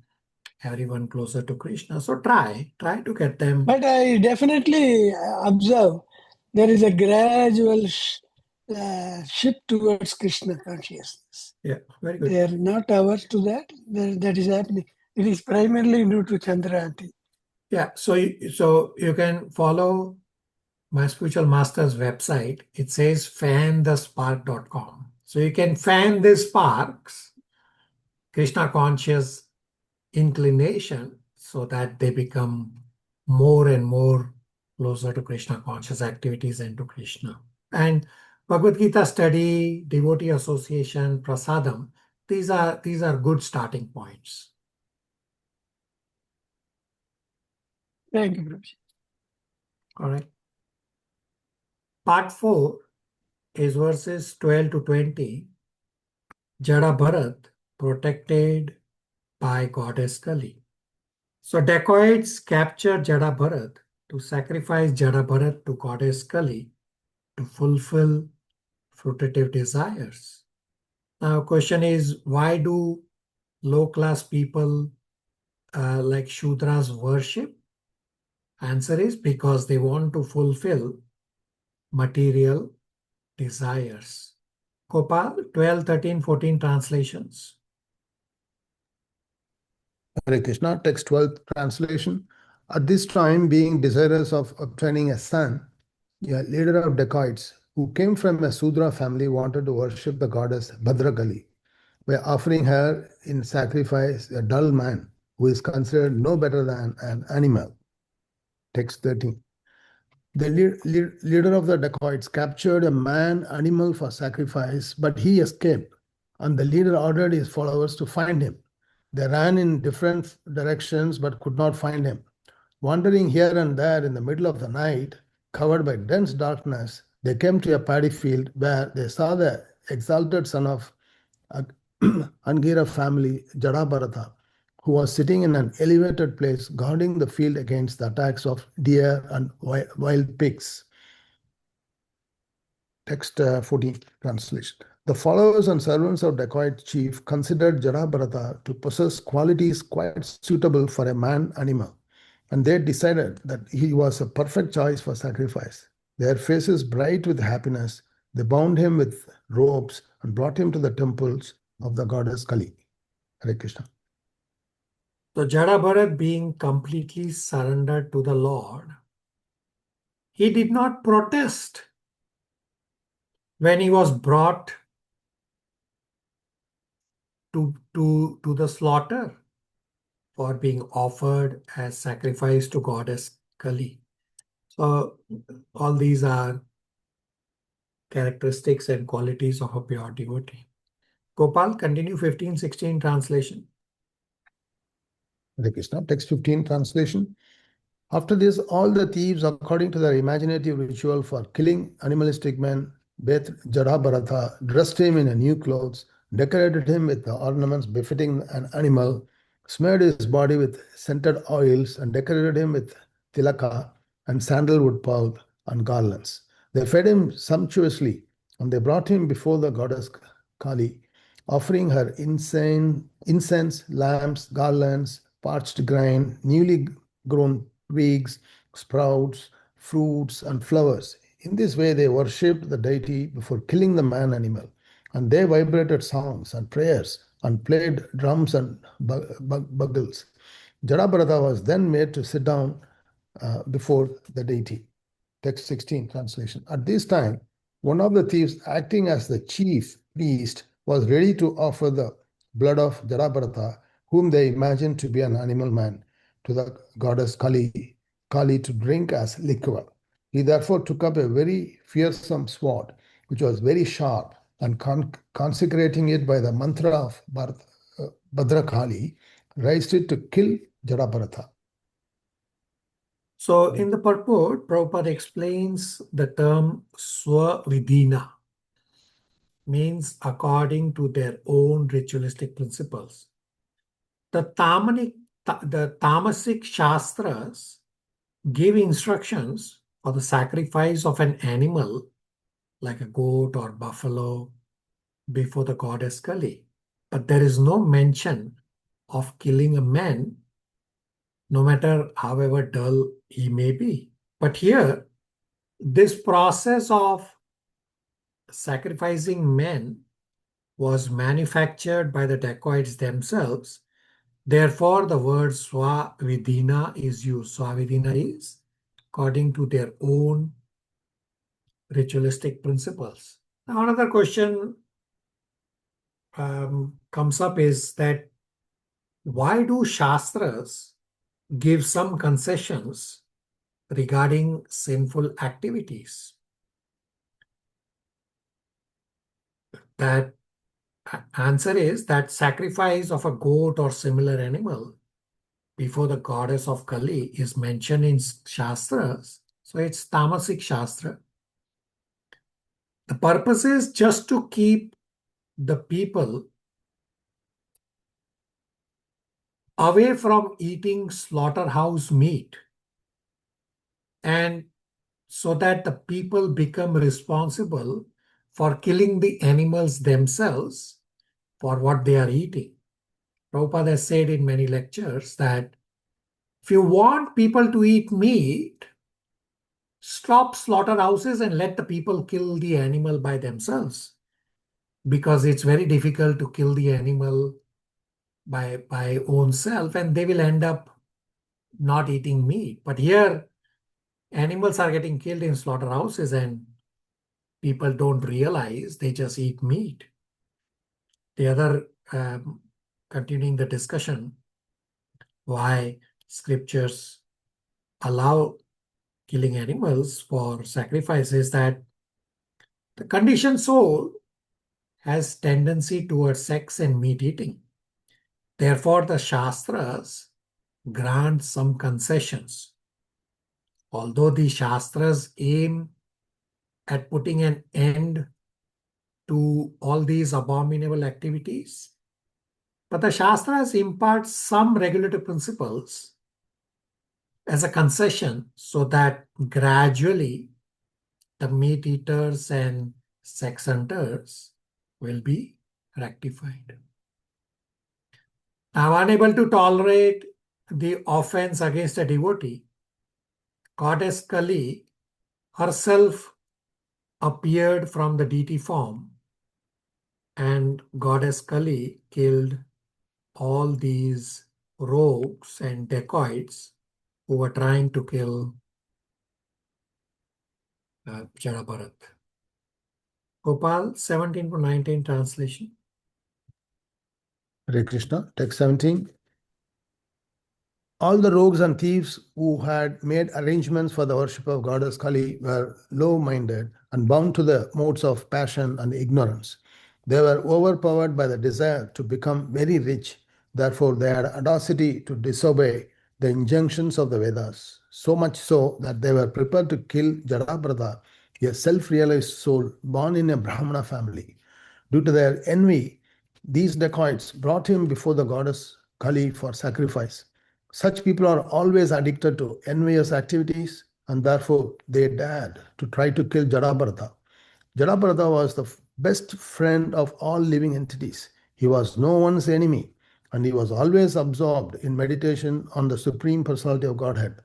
Speaker 1: everyone closer to Krishna. So try to get them.
Speaker 2: But I definitely observe there is a gradual shift towards Krishna consciousness.
Speaker 1: Yeah, very good.
Speaker 2: They are not averse to that. That is happening. It is primarily due to Chandranti.
Speaker 1: Yeah, so you can follow my spiritual master's website. It says fanthespark.com. So you can fan the sparks, Krishna conscious inclination so that they become more and more closer to Krishna conscious activities and to Krishna. And Bhagavad Gita study, devotee association, prasadam, these are good starting points.
Speaker 2: Thank you, Prabhuji.
Speaker 1: All right. Part 4 is verses 12 to 20. Jada Bharat protected by goddess Kali. So dacoits capture Jada Bharat to sacrifice Jada Bharat to goddess Kali to fulfill fruitive desires. Now, question is, why do low-class people like Shudras worship? Answer is because they want to fulfill material desires. Gopal, 12, 13, 14 translations.
Speaker 7: Hare Krishna, text 12th translation. At this time, being desirous of obtaining a son, a leader of dacoits who came from a Sudra family wanted to worship the goddess Bhadrakali by offering her in sacrifice a dull man who is considered no better than an animal. Text 13. The leader of the dacoits captured a man animal for sacrifice, but he escaped, and the leader ordered his followers to find him. They ran in different directions but could not find him. Wandering here and there in the middle of the night, covered by dense darkness, they came to a paddy field where they saw the exalted son of Angira family, Jadabharata, who was sitting in an elevated place guarding the field against the attacks of deer and wild pigs. Text 14 translation. The followers and servants of dacoit chief considered Jadabharata to possess qualities quite suitable for a man animal, and they decided that he was a perfect choice for sacrifice. Their faces bright with happiness, they bound him with ropes and brought him to the temples of the goddess Kali. Hare Krishna.
Speaker 1: So Jada Bharat being completely surrendered to the Lord, he did not protest when he was brought to the slaughter for being offered as sacrifice to goddess Kali. So all these are characteristics and qualities of a pure devotee. Gopal, continue 15, 16 translation.
Speaker 7: Hare Krishna. Text 15 translation. After this, all the thieves, according to their imaginative ritual for killing animalistic men, bathed Jadabharata, dressed him in a new clothes, decorated him with the ornaments befitting an animal, smeared his body with scented oils, and decorated him with tilaka and sandalwood pearl and garlands. They fed him sumptuously, and they brought him before the goddess Kali, offering her incense, lamps, garlands, parched grain, newly grown twigs, sprouts, fruits, and flowers. In this way, they worshipped the deity before killing the man animal, and they vibrated songs and prayers and played drums and bugles. Jadabharata was then made to sit down before the deity. Text 16 translation. At this time, one of the thieves, acting as the chief priest, was ready to offer the blood of Jadabharata, whom they imagined to be an animal man, to the goddess Kali to drink as liquor. He therefore took up a very fearsome sword, which was very sharp, and consecrating it by the mantra of Bhadrakali, raised it to kill Jadabharata.
Speaker 1: So in the purport, Prabhupada explains the term swavidina, means according to their own ritualistic principles. The Tamasic Shastras give instructions for the sacrifice of an animal like a goat or buffalo before the goddess Kali. But there is no mention of killing a man, no matter however dull he may be. But here, this process of sacrificing men was manufactured by the dacoits themselves. Therefore, the word swavidina is used. Swavidina is according to their own ritualistic principles. Now, another question comes up is that why do Shastras give some concessions regarding sinful activities? That answer is that sacrifice of a goat or similar animal before the goddess of Kali is mentioned in Shastras. So it's Tamasic Shastra. The purpose is just to keep the people away from eating slaughterhouse meat, and so that the people become responsible for killing the animals themselves for what they are eating. Prabhupada has said in many lectures that if you want people to eat meat, stop slaughterhouses and let the people kill the animal by themselves, because it's very difficult to kill the animal by own self, and they will end up not eating meat. But here, animals are getting killed in slaughterhouses and people don't realize, they just eat meat. The other, continuing the discussion, why scriptures allow killing animals for sacrifice is that the conditioned soul has tendency towards sex and meat eating. Therefore, the Shastras grant some concessions. Although the Shastras aim at putting an end to all these abominable activities, but the Shastras impart some regulative principles as a concession so that gradually the meat eaters and sex hunters will be rectified. Now, unable to tolerate the offense against a devotee, Goddess Kali herself appeared from the deity form, and Goddess Kali killed all these rogues and dacoits who were trying to kill Jada. Gopal, 17 to 19 translation.
Speaker 7: Hare Krishna, text 17. All the rogues and thieves who had made arrangements for the worship of goddess Kali were low-minded and bound to the modes of passion and ignorance. They were overpowered by the desire to become very rich. Therefore, they had audacity to disobey the injunctions of the Vedas, so much so that they were prepared to kill Jadabhrata, a self-realized soul born in a Brahmana family. Due to their envy, these dacoits brought him before the goddess Kali for sacrifice. Such people are always addicted to envious activities, and therefore they dared to try to kill Jadabhrata. Jadabhrata was the best friend of all living entities. He was no one's enemy, and he was always absorbed in meditation on the Supreme Personality of Godhead.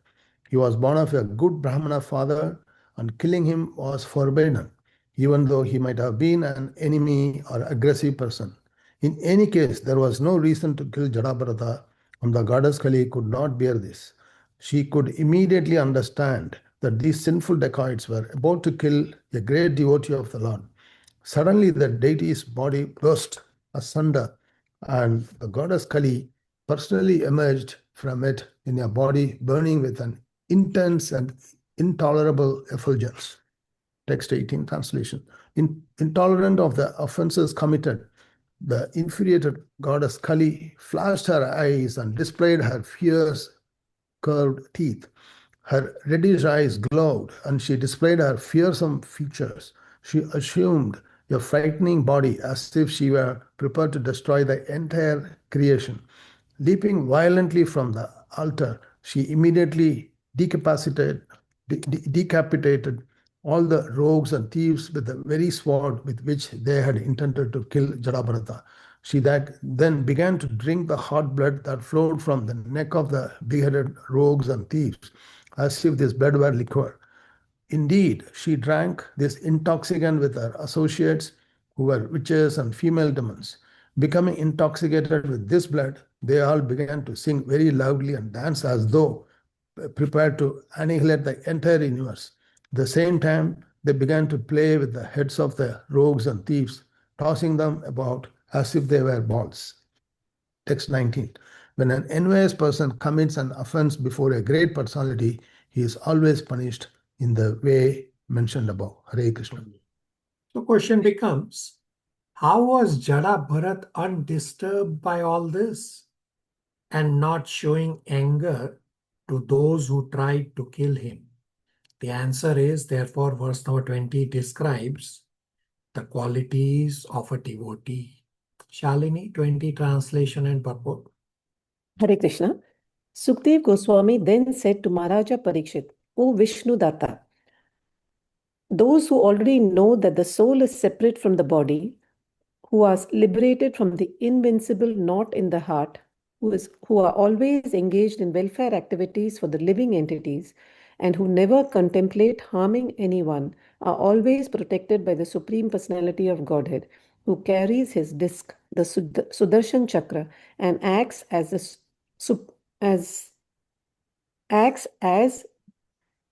Speaker 7: He was born of a good Brahmana father, and killing him was forbidden, even though he might have been an enemy or aggressive person. In any case, there was no reason to kill Jadabhrata, and the goddess Kali could not bear this. She could immediately understand that these sinful dacoits were about to kill a great devotee of the Lord. Suddenly, the deity's body burst asunder, and the goddess Kali personally emerged from it in a body burning with an intense and intolerable effulgence. Text 18 translation. Intolerant of the offenses committed, the infuriated goddess Kali flashed her eyes and displayed her fierce curved teeth. Her reddish eyes glowed, and she displayed her fearsome features. She assumed a frightening body as if she were prepared to destroy the entire creation. Leaping violently from the altar, she immediately decapitated all the rogues and thieves with the very sword with which they had intended to kill Jadabhrata. She then began to drink the hot blood that flowed from the neck of the beheaded rogues and thieves, as if this blood were liquor. Indeed, she drank this intoxicant with her associates, who were witches and female demons. Becoming intoxicated with this blood, they all began to sing very loudly and dance as though prepared to annihilate the entire universe. At the same time, they began to play with the heads of the rogues and thieves, tossing them about as if they were balls. Text 19. When an envious person commits an offense before a great personality, he is always punished in the way mentioned above. Hare Krishna.
Speaker 1: So question becomes, how was Jada Bharat undisturbed by all this and not showing anger to those who tried to kill him? The answer is, therefore, verse number 20 describes the qualities of a devotee. Shalini, 20 translation and purport.
Speaker 3: Hare Krishna. Sukdev Goswami then said to Maharaja Parikshit, O Vishnu Datta, those who already know that the soul is separate from the body, who are liberated from the invincible knot in the heart, who are always engaged in welfare activities for the living entities, and who never contemplate harming anyone, are always protected by the Supreme Personality of Godhead, who carries his disc, the Sudarshan Chakra, and acts as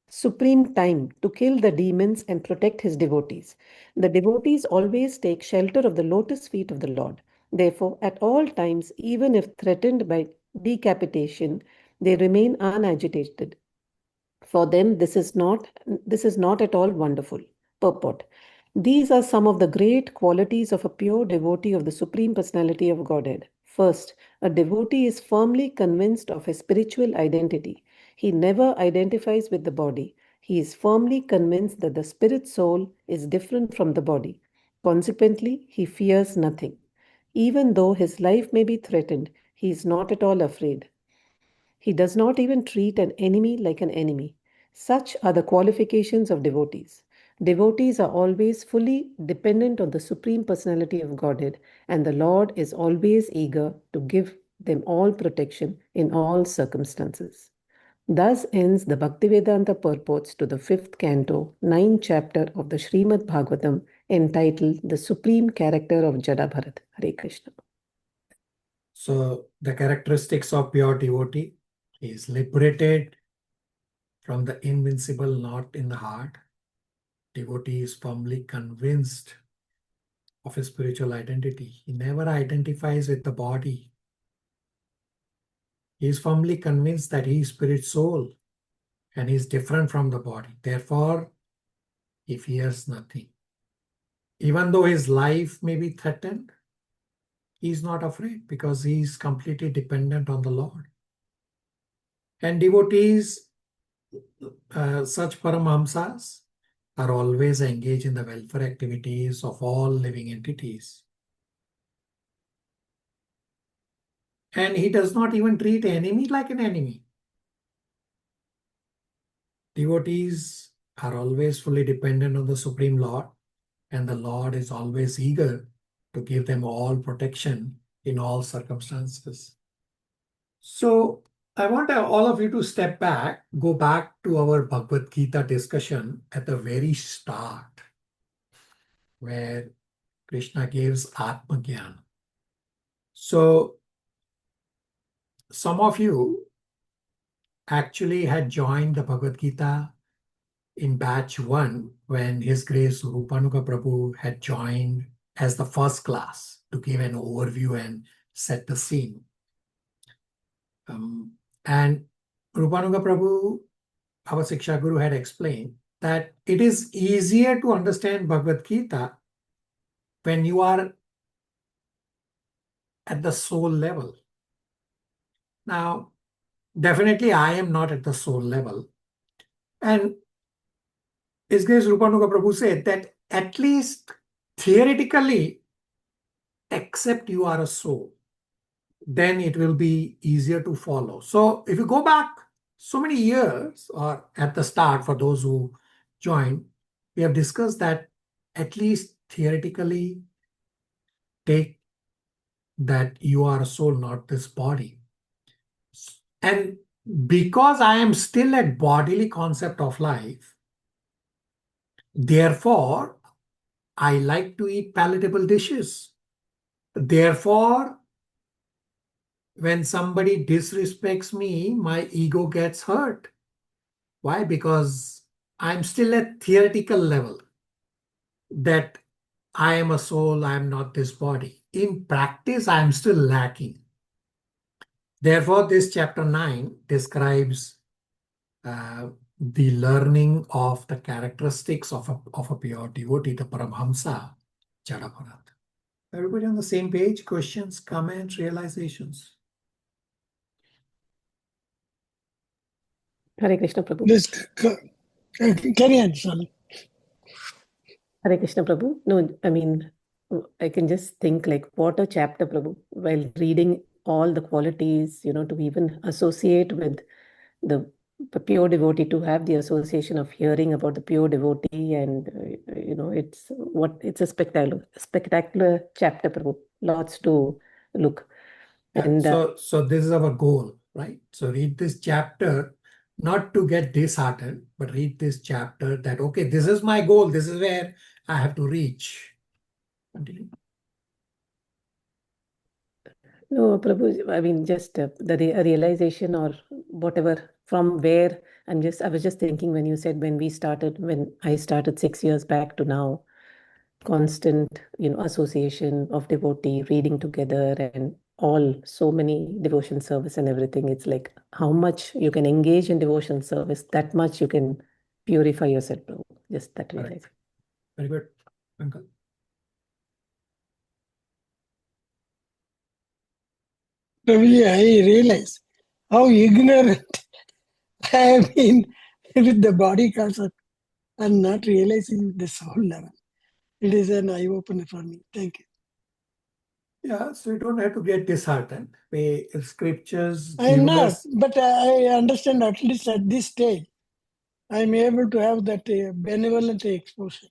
Speaker 3: supreme time to kill the demons and protect his devotees. The devotees always take shelter of the lotus feet of the Lord. Therefore, at all times, even if threatened by decapitation, they remain unagitated. For them, this is not at all wonderful. Purport. These are some of the great qualities of a pure devotee of the Supreme Personality of Godhead. First, a devotee is firmly convinced of his spiritual identity. He never identifies with the body. He is firmly convinced that the spirit soul is different from the body. Consequently, he fears nothing. Even though his life may be threatened, he is not at all afraid. He does not even treat an enemy like an enemy. Such are the qualifications of devotees. Devotees are always fully dependent on the Supreme Personality of Godhead, and the Lord is always eager to give them all protection in all circumstances. Thus ends the Bhaktivedanta purports to the 5th canto, 9th chapter of the Srimad Bhagavatam, entitled The Supreme Character of Jada Bharat. Hare Krishna.
Speaker 1: So the characteristics of pure devotee is liberated from the invincible knot in the heart. Devotee is firmly convinced of his spiritual identity. He never identifies with the body. He is firmly convinced that he is spirit soul and he is different from the body. Therefore, he fears nothing. Even though his life may be threatened, he is not afraid because he is completely dependent on the Lord. And devotees, such Paramhamsas, are always engaged in the welfare activities of all living entities. And he does not even treat enemy like an enemy. Devotees are always fully dependent on the Supreme Lord, and the Lord is always eager to give them all protection in all circumstances. So I want all of you to step back, go back to our Bhagavad Gita discussion at the very start, where Krishna gives Atma Gyan. So some of you actually had joined the Bhagavad Gita in batch 1 when His Grace Rupanuga Prabhu had joined as the first class to give an overview and set the scene. And Rupanuga Prabhu, our Siksha Guru, had explained that it is easier to understand Bhagavad Gita when you are at the soul level. Now, definitely I am not at the soul level. And His Grace Rupanuga Prabhu said that at least theoretically, except you are a soul, then it will be easier to follow. So if you go back so many years, or at the start for those who joined, we have discussed that at least theoretically take that you are a soul, not this body. And because I am still at bodily concept of life, therefore, I like to eat palatable dishes. Therefore, when somebody disrespects me, my ego gets hurt. Why? Because I'm still at theoretical level that I am a soul, I am not this body. In practice, I am still lacking. Therefore, this chapter 9 describes the learning of the characteristics of a pure devotee, the Paramhamsa, Jada Bharat. Everybody on the same page? Questions, comments, realizations?
Speaker 3: Hare Krishna Prabhu.
Speaker 2: Please carry on, Swami.
Speaker 3: Hare Krishna Prabhu. No, I mean, I can just think like what a chapter, Prabhu, while reading all the qualities, to even associate with the pure devotee, to have the association of hearing about the pure devotee, and it's a spectacular chapter, Prabhu. Lots to look.
Speaker 1: Yeah,
Speaker 3: And
Speaker 1: so this is our goal, right? So read this chapter, not to get disheartened, but read this chapter that, okay, this is my goal. This is where I have to reach. Continue.
Speaker 3: No, Prabhu, I mean, just the realization or whatever from where I was just thinking when you said when I started 6 years back to now, constant, association of devotee, reading together and so many devotion service and everything. It's like how much you can engage in devotion service, that much you can purify yourself, Prabhu. Just that
Speaker 1: Correct.
Speaker 3: realization.
Speaker 1: Very good, Uncle.
Speaker 2: Prabhuji, I realize how ignorant I have been with the body concept and not realizing the soul level. It is an eye-opener for me. Thank you.
Speaker 1: Yeah, so you don't have to get disheartened. Scriptures
Speaker 2: I am
Speaker 1: give
Speaker 2: not,
Speaker 1: us.
Speaker 2: but I understand at least at this stage, I am able to have that benevolent exposure.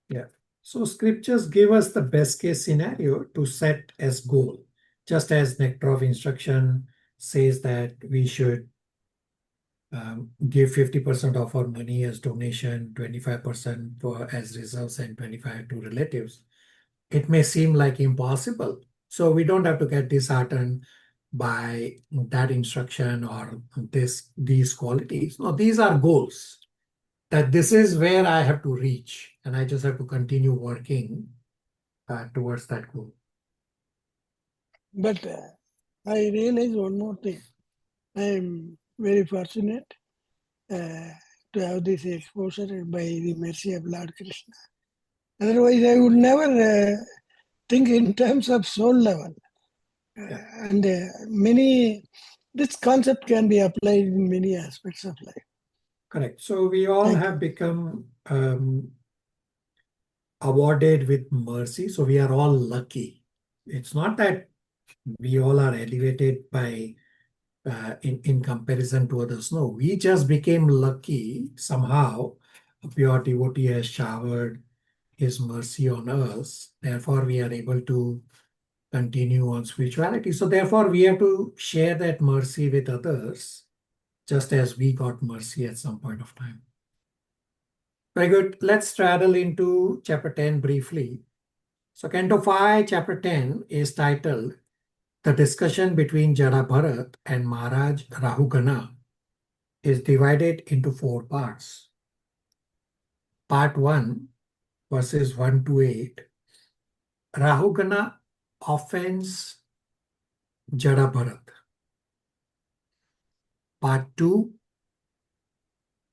Speaker 1: Yeah. So scriptures give us the best case scenario to set as goal. Just as Nectar of Instruction says that we should give 50% of our money as donation, 25% as reserves, and 25% to relatives. It may seem like impossible. So we don't have to get disheartened by that instruction or these qualities. No, these are goals. That this is where I have to reach, and I just have to continue working towards that goal.
Speaker 2: But I realize one more thing. I am very fortunate to have this exposure by the mercy of Lord Krishna. Otherwise, I would never think in terms of soul level. And this concept can be applied in many aspects of life.
Speaker 1: Correct. So we all
Speaker 2: Thank
Speaker 1: have become awarded with mercy. So we are all lucky. It's not that we all are elevated by in comparison to others. No, we just became lucky somehow. A pure devotee has showered his mercy on us. Therefore, we are able to continue on spirituality. So therefore, we have to share that mercy with others, just as we got mercy at some point of time. Very good. Let's straddle into chapter 10 briefly. So Canto 5, chapter 10 is titled The Discussion Between Jada Bharat and Maharaj Rahugana is divided into 4 parts. Part 1, verses 1 to 8. Rahugana offends Jada Bharat. Part 2,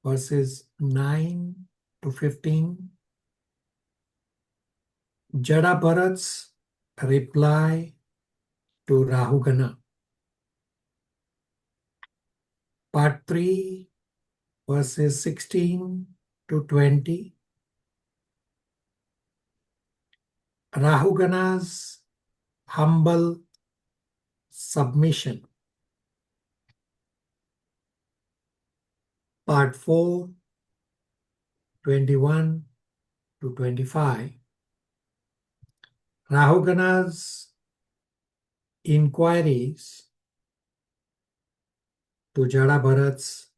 Speaker 1: verses 9 to 15. Jada Bharat's reply to Rahugana. Part 3, verses 16 to 20. Rahugana's humble submission. Part 4, 21 to 25. Rahugana's inquiries to Jada Bharat's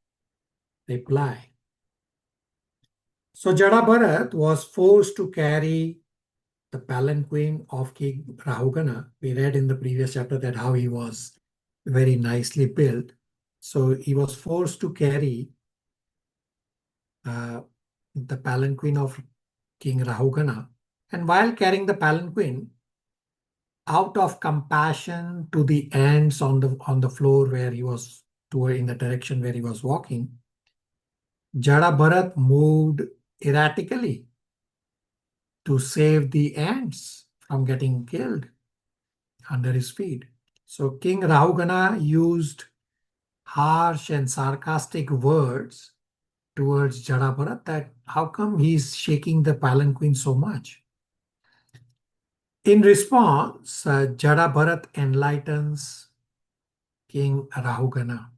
Speaker 1: reply. So Jada Bharat was forced to carry the palanquin of King Rahugana. We read in the previous chapter that how he was very nicely built. So he was forced to carry the palanquin of King Rahugana. And while carrying the palanquin, out of compassion to the ants on the floor where he was toward in the direction where he was walking, Jada Bharat moved erratically to save the ants from getting killed under his feet. So King Rahugana used harsh and sarcastic words towards Jada Bharat that how come he's shaking the palanquin so much? In response, Jada Bharat enlightens King Rahugana.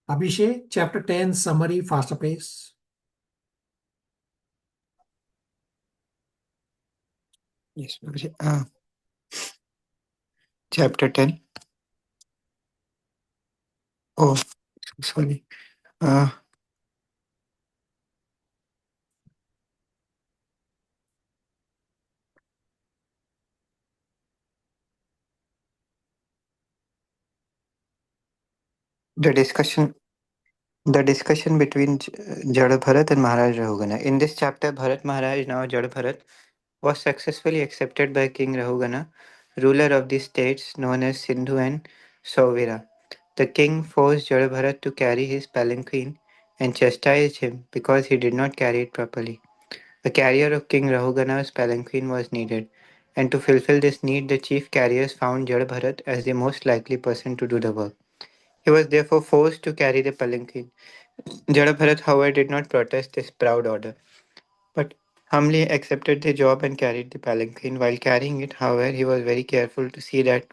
Speaker 1: Abhishek, chapter 10, summary, faster pace.
Speaker 6: Yes, Babaji. Chapter 10. Oh, sorry. The discussion between Jada Bharat and Maharaj Rahugana. In this chapter, Bharat Maharaj, now Jada Bharat, was successfully accepted by King Rahugana, ruler of the states known as Sindhu and Sauvira. The king forced Jada Bharat to carry his palanquin and chastised him because he did not carry it properly. A carrier of King Rahugana's palanquin was needed, and to fulfill this need, the chief carriers found Jada Bharat as the most likely person to do the work. He was therefore forced to carry the palanquin. Jada Bharat, however, did not protest this proud order, but humbly accepted the job and carried the palanquin. While carrying it, however, he was very careful to see that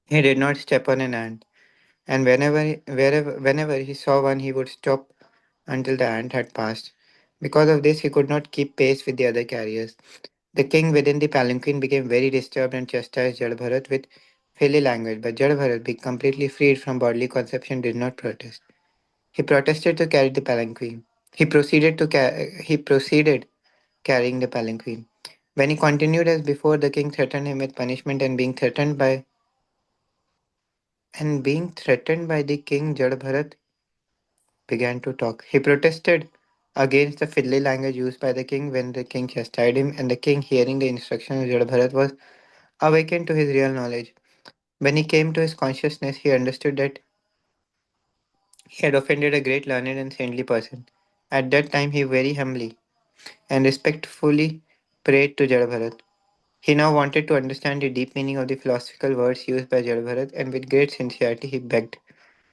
Speaker 6: he did not step on an ant, and whenever he saw one, he would stop until the ant had passed. Because of this, he could not keep pace with the other carriers. The king within the palanquin became very disturbed and chastised Jada Bharat with filthy language, but Jada Bharat, being completely freed from bodily conception, did not protest. He protested to carry the palanquin. He proceeded carrying the palanquin. When he continued as before, the king threatened him with punishment, being threatened by the king, Jadabharat began to talk. He protested against the fiddly language used by the king when the king chastised him, and the king, hearing the instructions of Jadabharat, was awakened to his real knowledge. When he came to his consciousness, he understood that he had offended a great learned and saintly person. At that time, he very humbly and respectfully prayed to Jadabharat. He now wanted to understand the deep meaning of the philosophical words used by Jadabharat, and with great sincerity he begged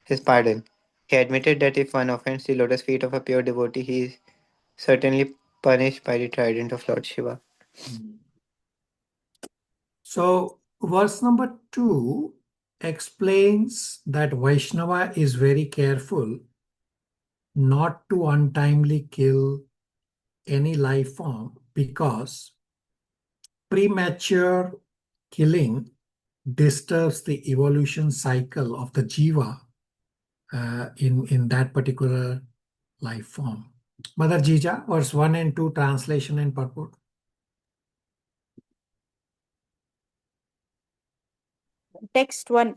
Speaker 6: his pardon. He admitted that if one offends the lotus feet of a pure devotee, he is certainly punished by the trident of Lord Shiva.
Speaker 1: So, verse number 2 explains that Vaishnava is very careful not to untimely kill any life form because premature killing disturbs the evolution cycle of the jiva in that particular life form. Mother Jija, verse 1 and 2, translation and purport.
Speaker 5: Text 1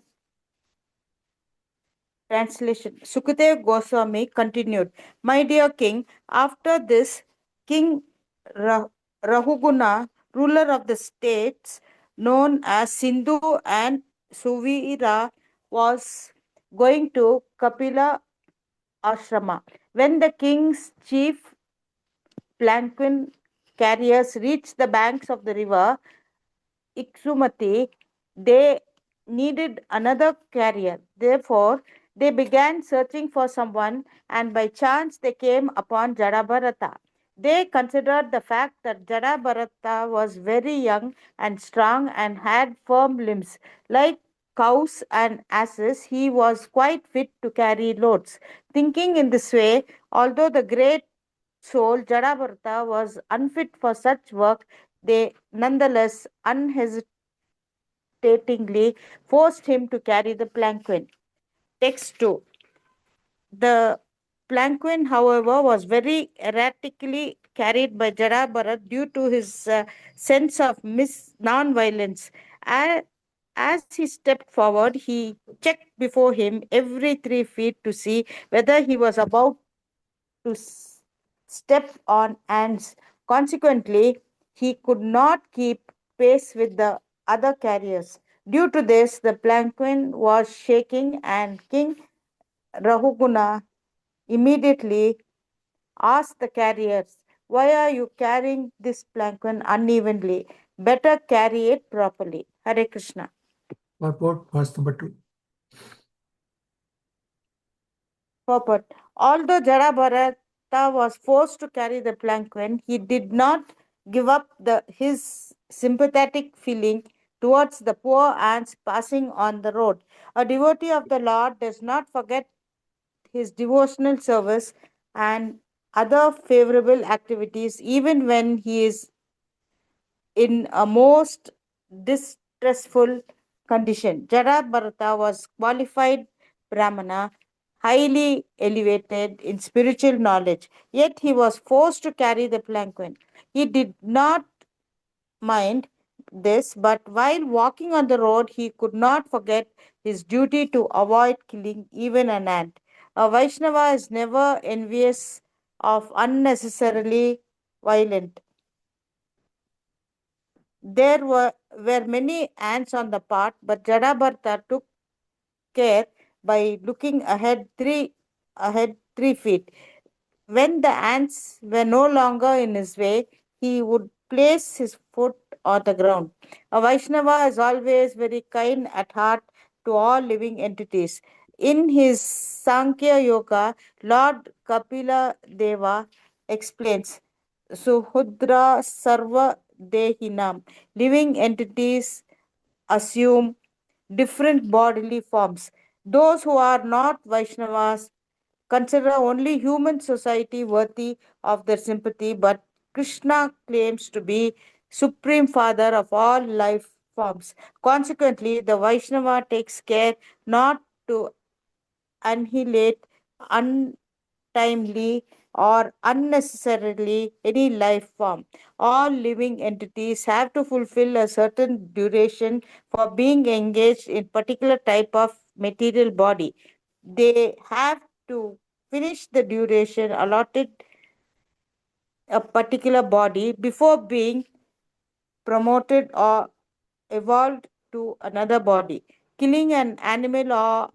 Speaker 5: translation. Sukadev Goswami continued, My dear king, after this, King Rahuguna, ruler of the states known as Sindhu and Suvira, was going to Kapila ashrama. When the king's chief palanquin carriers reached the banks of the river Iksumati, they needed another carrier. Therefore, they began searching for someone, and by chance they came upon Jadabharata. They considered the fact that Jadabharata was very young and strong and had firm limbs. Like cows and asses, he was quite fit to carry loads. Thinking in this way, although the great soul Jadabharata was unfit for such work, they nonetheless unhesitatingly forced him to carry the palanquin. Text 2. The palanquin, however, was very erratically carried by Jadabharat due to his sense of non-violence. As he stepped forward, he checked before him every 3 feet to see whether he was about to step on ants. Consequently, he could not keep pace with the other carriers. Due to this, the palanquin was shaking, and King Rahuguna immediately asked the carriers, "Why are you carrying this palanquin unevenly? Better carry it properly." Hare Krishna.
Speaker 1: Purport, verse number 2.
Speaker 5: Purport. Although Jadabharata was forced to carry the palanquin, he did not give up his sympathetic feeling towards the poor ants passing on the road. A devotee of the Lord does not forget his devotional service and other favorable activities even when he is in a most distressful condition. Jadabharata was qualified Brahmana, highly elevated in spiritual knowledge, yet he was forced to carry the palanquin. He did not mind this, but while walking on the road, he could not forget his duty to avoid killing even an ant. A Vaishnava is never envious of unnecessarily violent. There were many ants on the path, but Jadabharata took care by looking ahead 3 feet. When the ants were no longer in his way, he would place his foot on the ground. A Vaishnava is always very kind at heart to all living entities. In his Sankhya Yoga, Lord Kapila Deva explains Suhudra Sarva Dehinam. Living entities assume different bodily forms. Those who are not Vaishnavas consider only human society worthy of their sympathy, but Krishna claims to be supreme father of all life forms. Consequently, the Vaishnava takes care not to annihilate untimely or unnecessarily any life form. All living entities have to fulfill a certain duration for being engaged in particular type of material body. They have to finish the duration allotted a particular body before being promoted or evolved to another body. Killing an animal or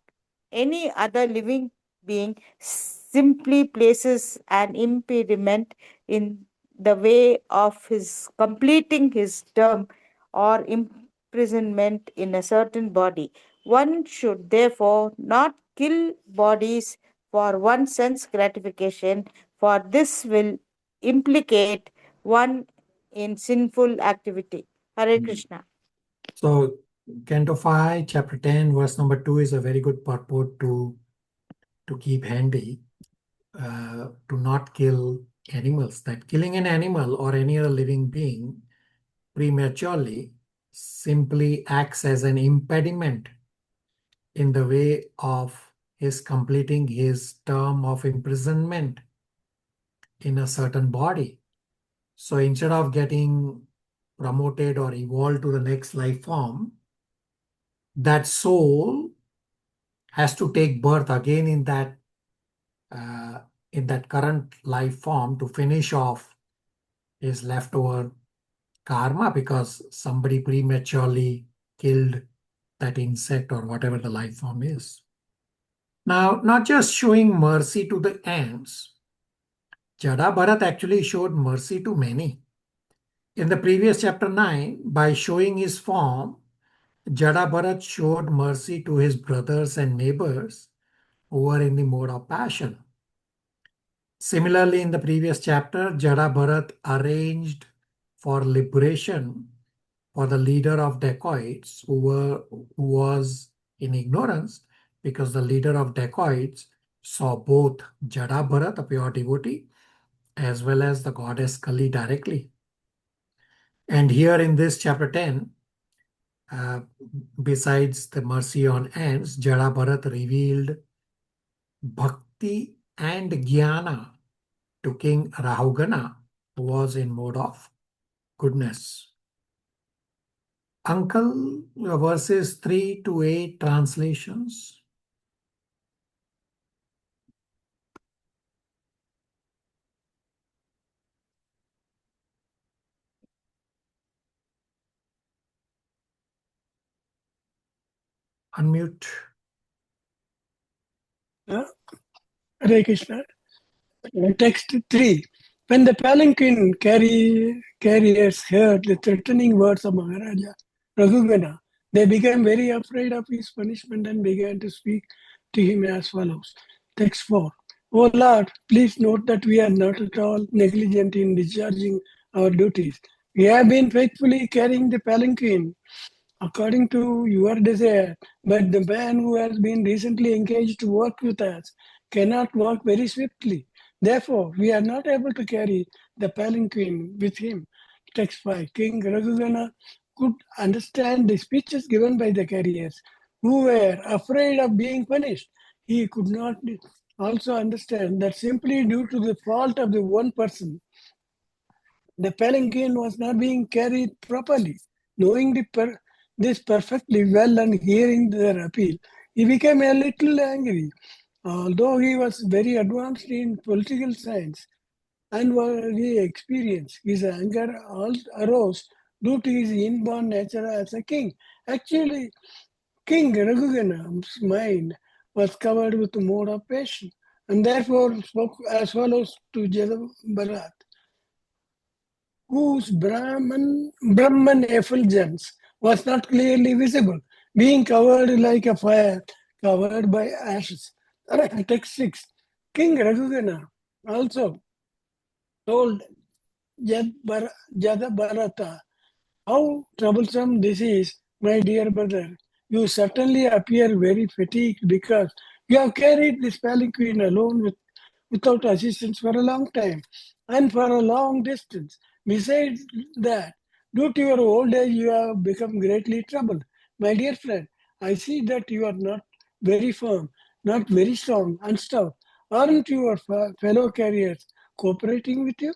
Speaker 5: any other living being simply places an impediment in the way of his completing his term or imprisonment in a certain body. One should therefore not kill bodies for one sense gratification, for this will implicate one in sinful activity. Hare Krishna.
Speaker 1: So, Canto 5, Chapter 10, verse number 2 is a very good purport to keep handy, to not kill animals. That killing an animal or any other living being prematurely simply acts as an impediment in the way of his completing his term of imprisonment in a certain body. So instead of getting promoted or evolved to the next life form, that soul has to take birth again uh, in that current life form to finish off his leftover karma because somebody prematurely killed that insect or whatever the life form is. Now, not just showing mercy to the ants, Jada Bharat actually showed mercy to many. In the previous chapter 9, by showing his form, Jada Bharat showed mercy to his brothers and neighbors who were in the mode of passion. Similarly, in the previous chapter, Jada Bharat arranged for liberation for the leader of dacoits who was in ignorance, because the leader of dacoits saw both Jada Bharat, a pure devotee, as well as the goddess Kali directly. And here in this chapter 10, besides the mercy on ants, Jada Bharat revealed bhakti and jnana to King Rahugana, who was in mode of goodness. Uncle, verses 3 to 8 translations. Unmute.
Speaker 2: Hare Krishna. Text 3. When the palanquin carriers heard the threatening words of Maharaja Raghugana, they became very afraid of his punishment and began to speak to him as follows. Text 4. O Lord, please note that we are not at all negligent in discharging our duties. We have been faithfully carrying the palanquin according to your desire, but the man who has been recently engaged to work with us cannot walk very swiftly. Therefore, we are not able to carry the palanquin with him. Text 5. King Raghugana could understand the speeches given by the carriers, who were afraid of being punished. He could not also understand that simply due to the fault of the one person, the palanquin was not being carried properly. Knowing this perfectly well and hearing their appeal, he became a little angry. Although he was very advanced in political science and very experienced, his anger arose due to his inborn nature as a king. Actually, King Raghugana's mind was covered with more of passion, and therefore spoke as follows to Jadabharat, whose Brahman effulgence was not clearly visible, being covered like a fire covered by ashes. Text 6. King Raghugana also told Jadabharata, how troublesome this is, my dear brother. You certainly appear very fatigued because you have carried this palanquin alone without assistance for a long time and for a long distance. Besides that, due to your old age, you have become greatly troubled. My dear friend, I see that you are not very firm, not very strong and stout. Aren't your fellow carriers cooperating with you?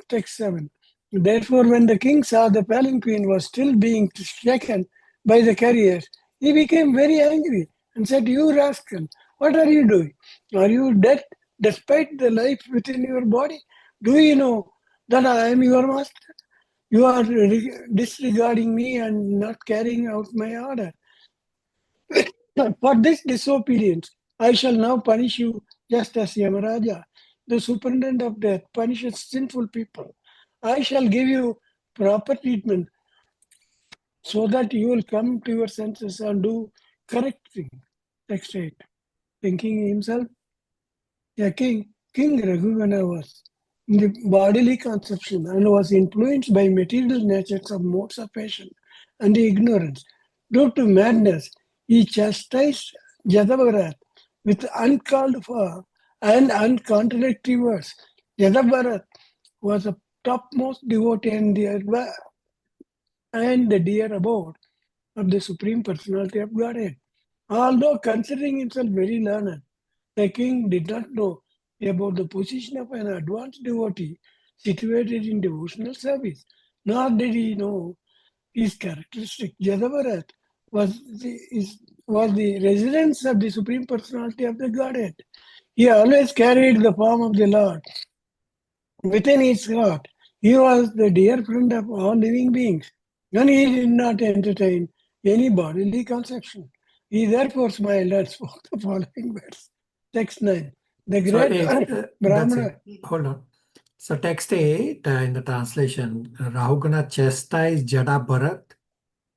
Speaker 2: Text 7. Therefore, when the king saw the palanquin was still being shaken by the carriers, he became very angry and said, You rascal, what are you doing? Are you dead despite the life within your body? Do you know that I am your master? You are disregarding me and not carrying out my order. For this disobedience, I shall now punish you just as Yamaraja, the superintendent of death, punishes sinful people. I shall give you proper treatment so that you will come to your senses and do correct things. Text 8. Thinking himself, King Raghugana was in the bodily conception and was influenced by material natures of modes of passion and ignorance. Due to madness, he chastised Jadabharat with uncalled for and uncontradictory words. Jadabharat was a topmost devotee and the dear abode of the Supreme Personality of Godhead. Although considering himself very learned, the king did not know about the position of an advanced devotee situated in devotional service, nor did he know his characteristic. Jadabharat was the residence of the Supreme Personality of the Godhead. He always carried the form of the Lord within his heart. He was the dear friend of all living beings, and he did not entertain any bodily conception. He therefore smiled and spoke the following words. Text 9. The great Brahmana.
Speaker 1: Hold on. So text 8 in the translation, Rahugana chastised Jadabharat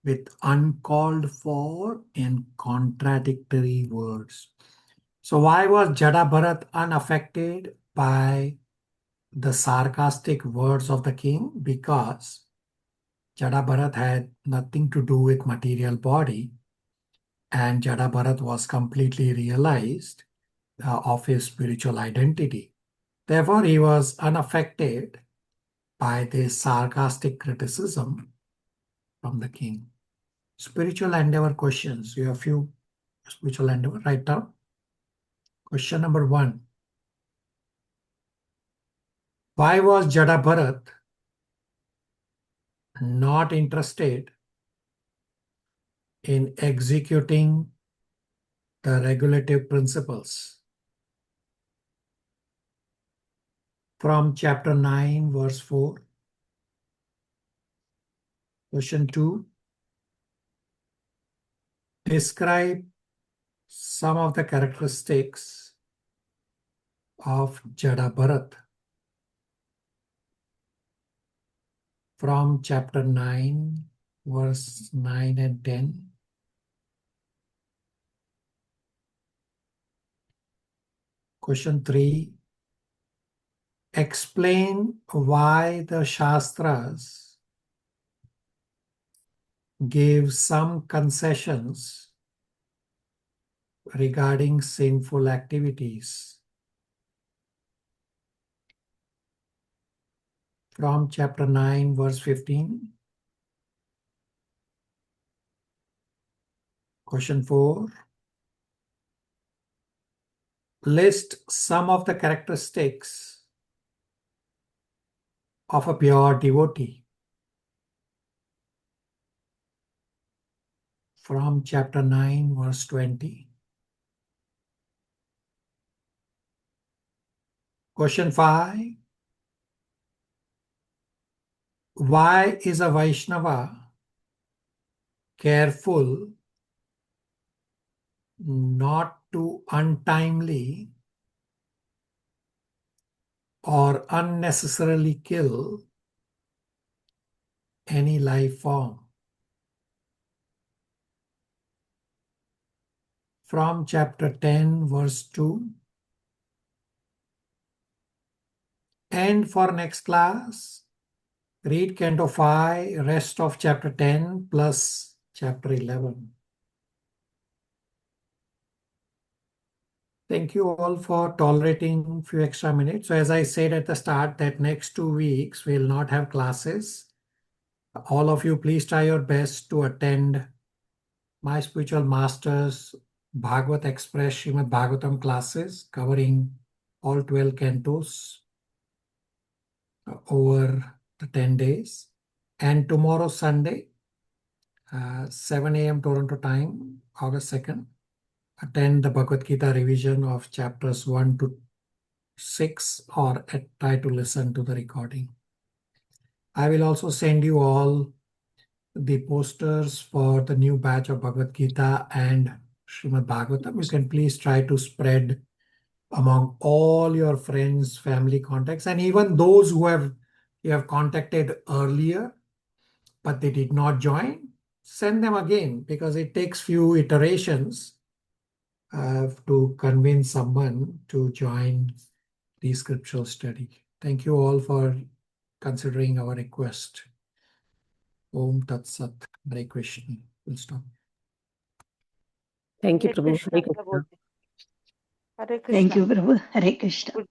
Speaker 1: with uncalled for and contradictory words. So why was Jadabharat unaffected by the sarcastic words of the king? Because Jadabharat had nothing to do with material body, and Jadabharat was completely realized of his spiritual identity. Therefore, he was unaffected by this sarcastic criticism from the king. Spiritual endeavor questions. You have a few spiritual endeavor. Write down. Question number 1. Why was Jadabharat not interested in executing the regulative principles from chapter 9, verse 4? Question 2. Describe some of the characteristics of Jada Bharat from chapter 9, verse 9 and 10. Question 3. Explain why the Shastras gave some concessions regarding sinful activities. From chapter 9, verse 15. Question 4. List some of the characteristics of a pure devotee. From chapter 9, verse 20. Question 5. Why is a Vaishnava careful not to untimely or unnecessarily kill any life form? From chapter 10, verse 2. And for next class, read Canto 5, rest of chapter 10 plus chapter 11. Thank you all for tolerating a few extra minutes. So as I said at the start, that next 2 weeks we'll not have classes. All of you, please try your best to attend my spiritual masters Bhagavad Express Srimad Bhagavatam classes covering all 12 cantos over the 10 days. And tomorrow, Sunday, 7 a.m. Toronto time, August 2nd, attend the Bhagavad Gita revision of chapters 1 to 6 or try to listen to the recording. I will also send you all the posters for the new batch of Bhagavad Gita and Srimad Bhagavatam. You can please try to spread among all your friends, family contacts, and even those who you have contacted earlier, but they did not join, send them again, because it takes few iterations to convince someone to join the scriptural study. Thank you all for considering our request. Om Tat Sat. Hare Krishna. We'll stop.
Speaker 3: Thank you,
Speaker 5: Hare
Speaker 3: Prabhu.
Speaker 5: Krishna,
Speaker 3: Hare Krishna.
Speaker 5: Prabhu. Hare Krishna.
Speaker 4: Thank you, Prabhu. Hare Krishna.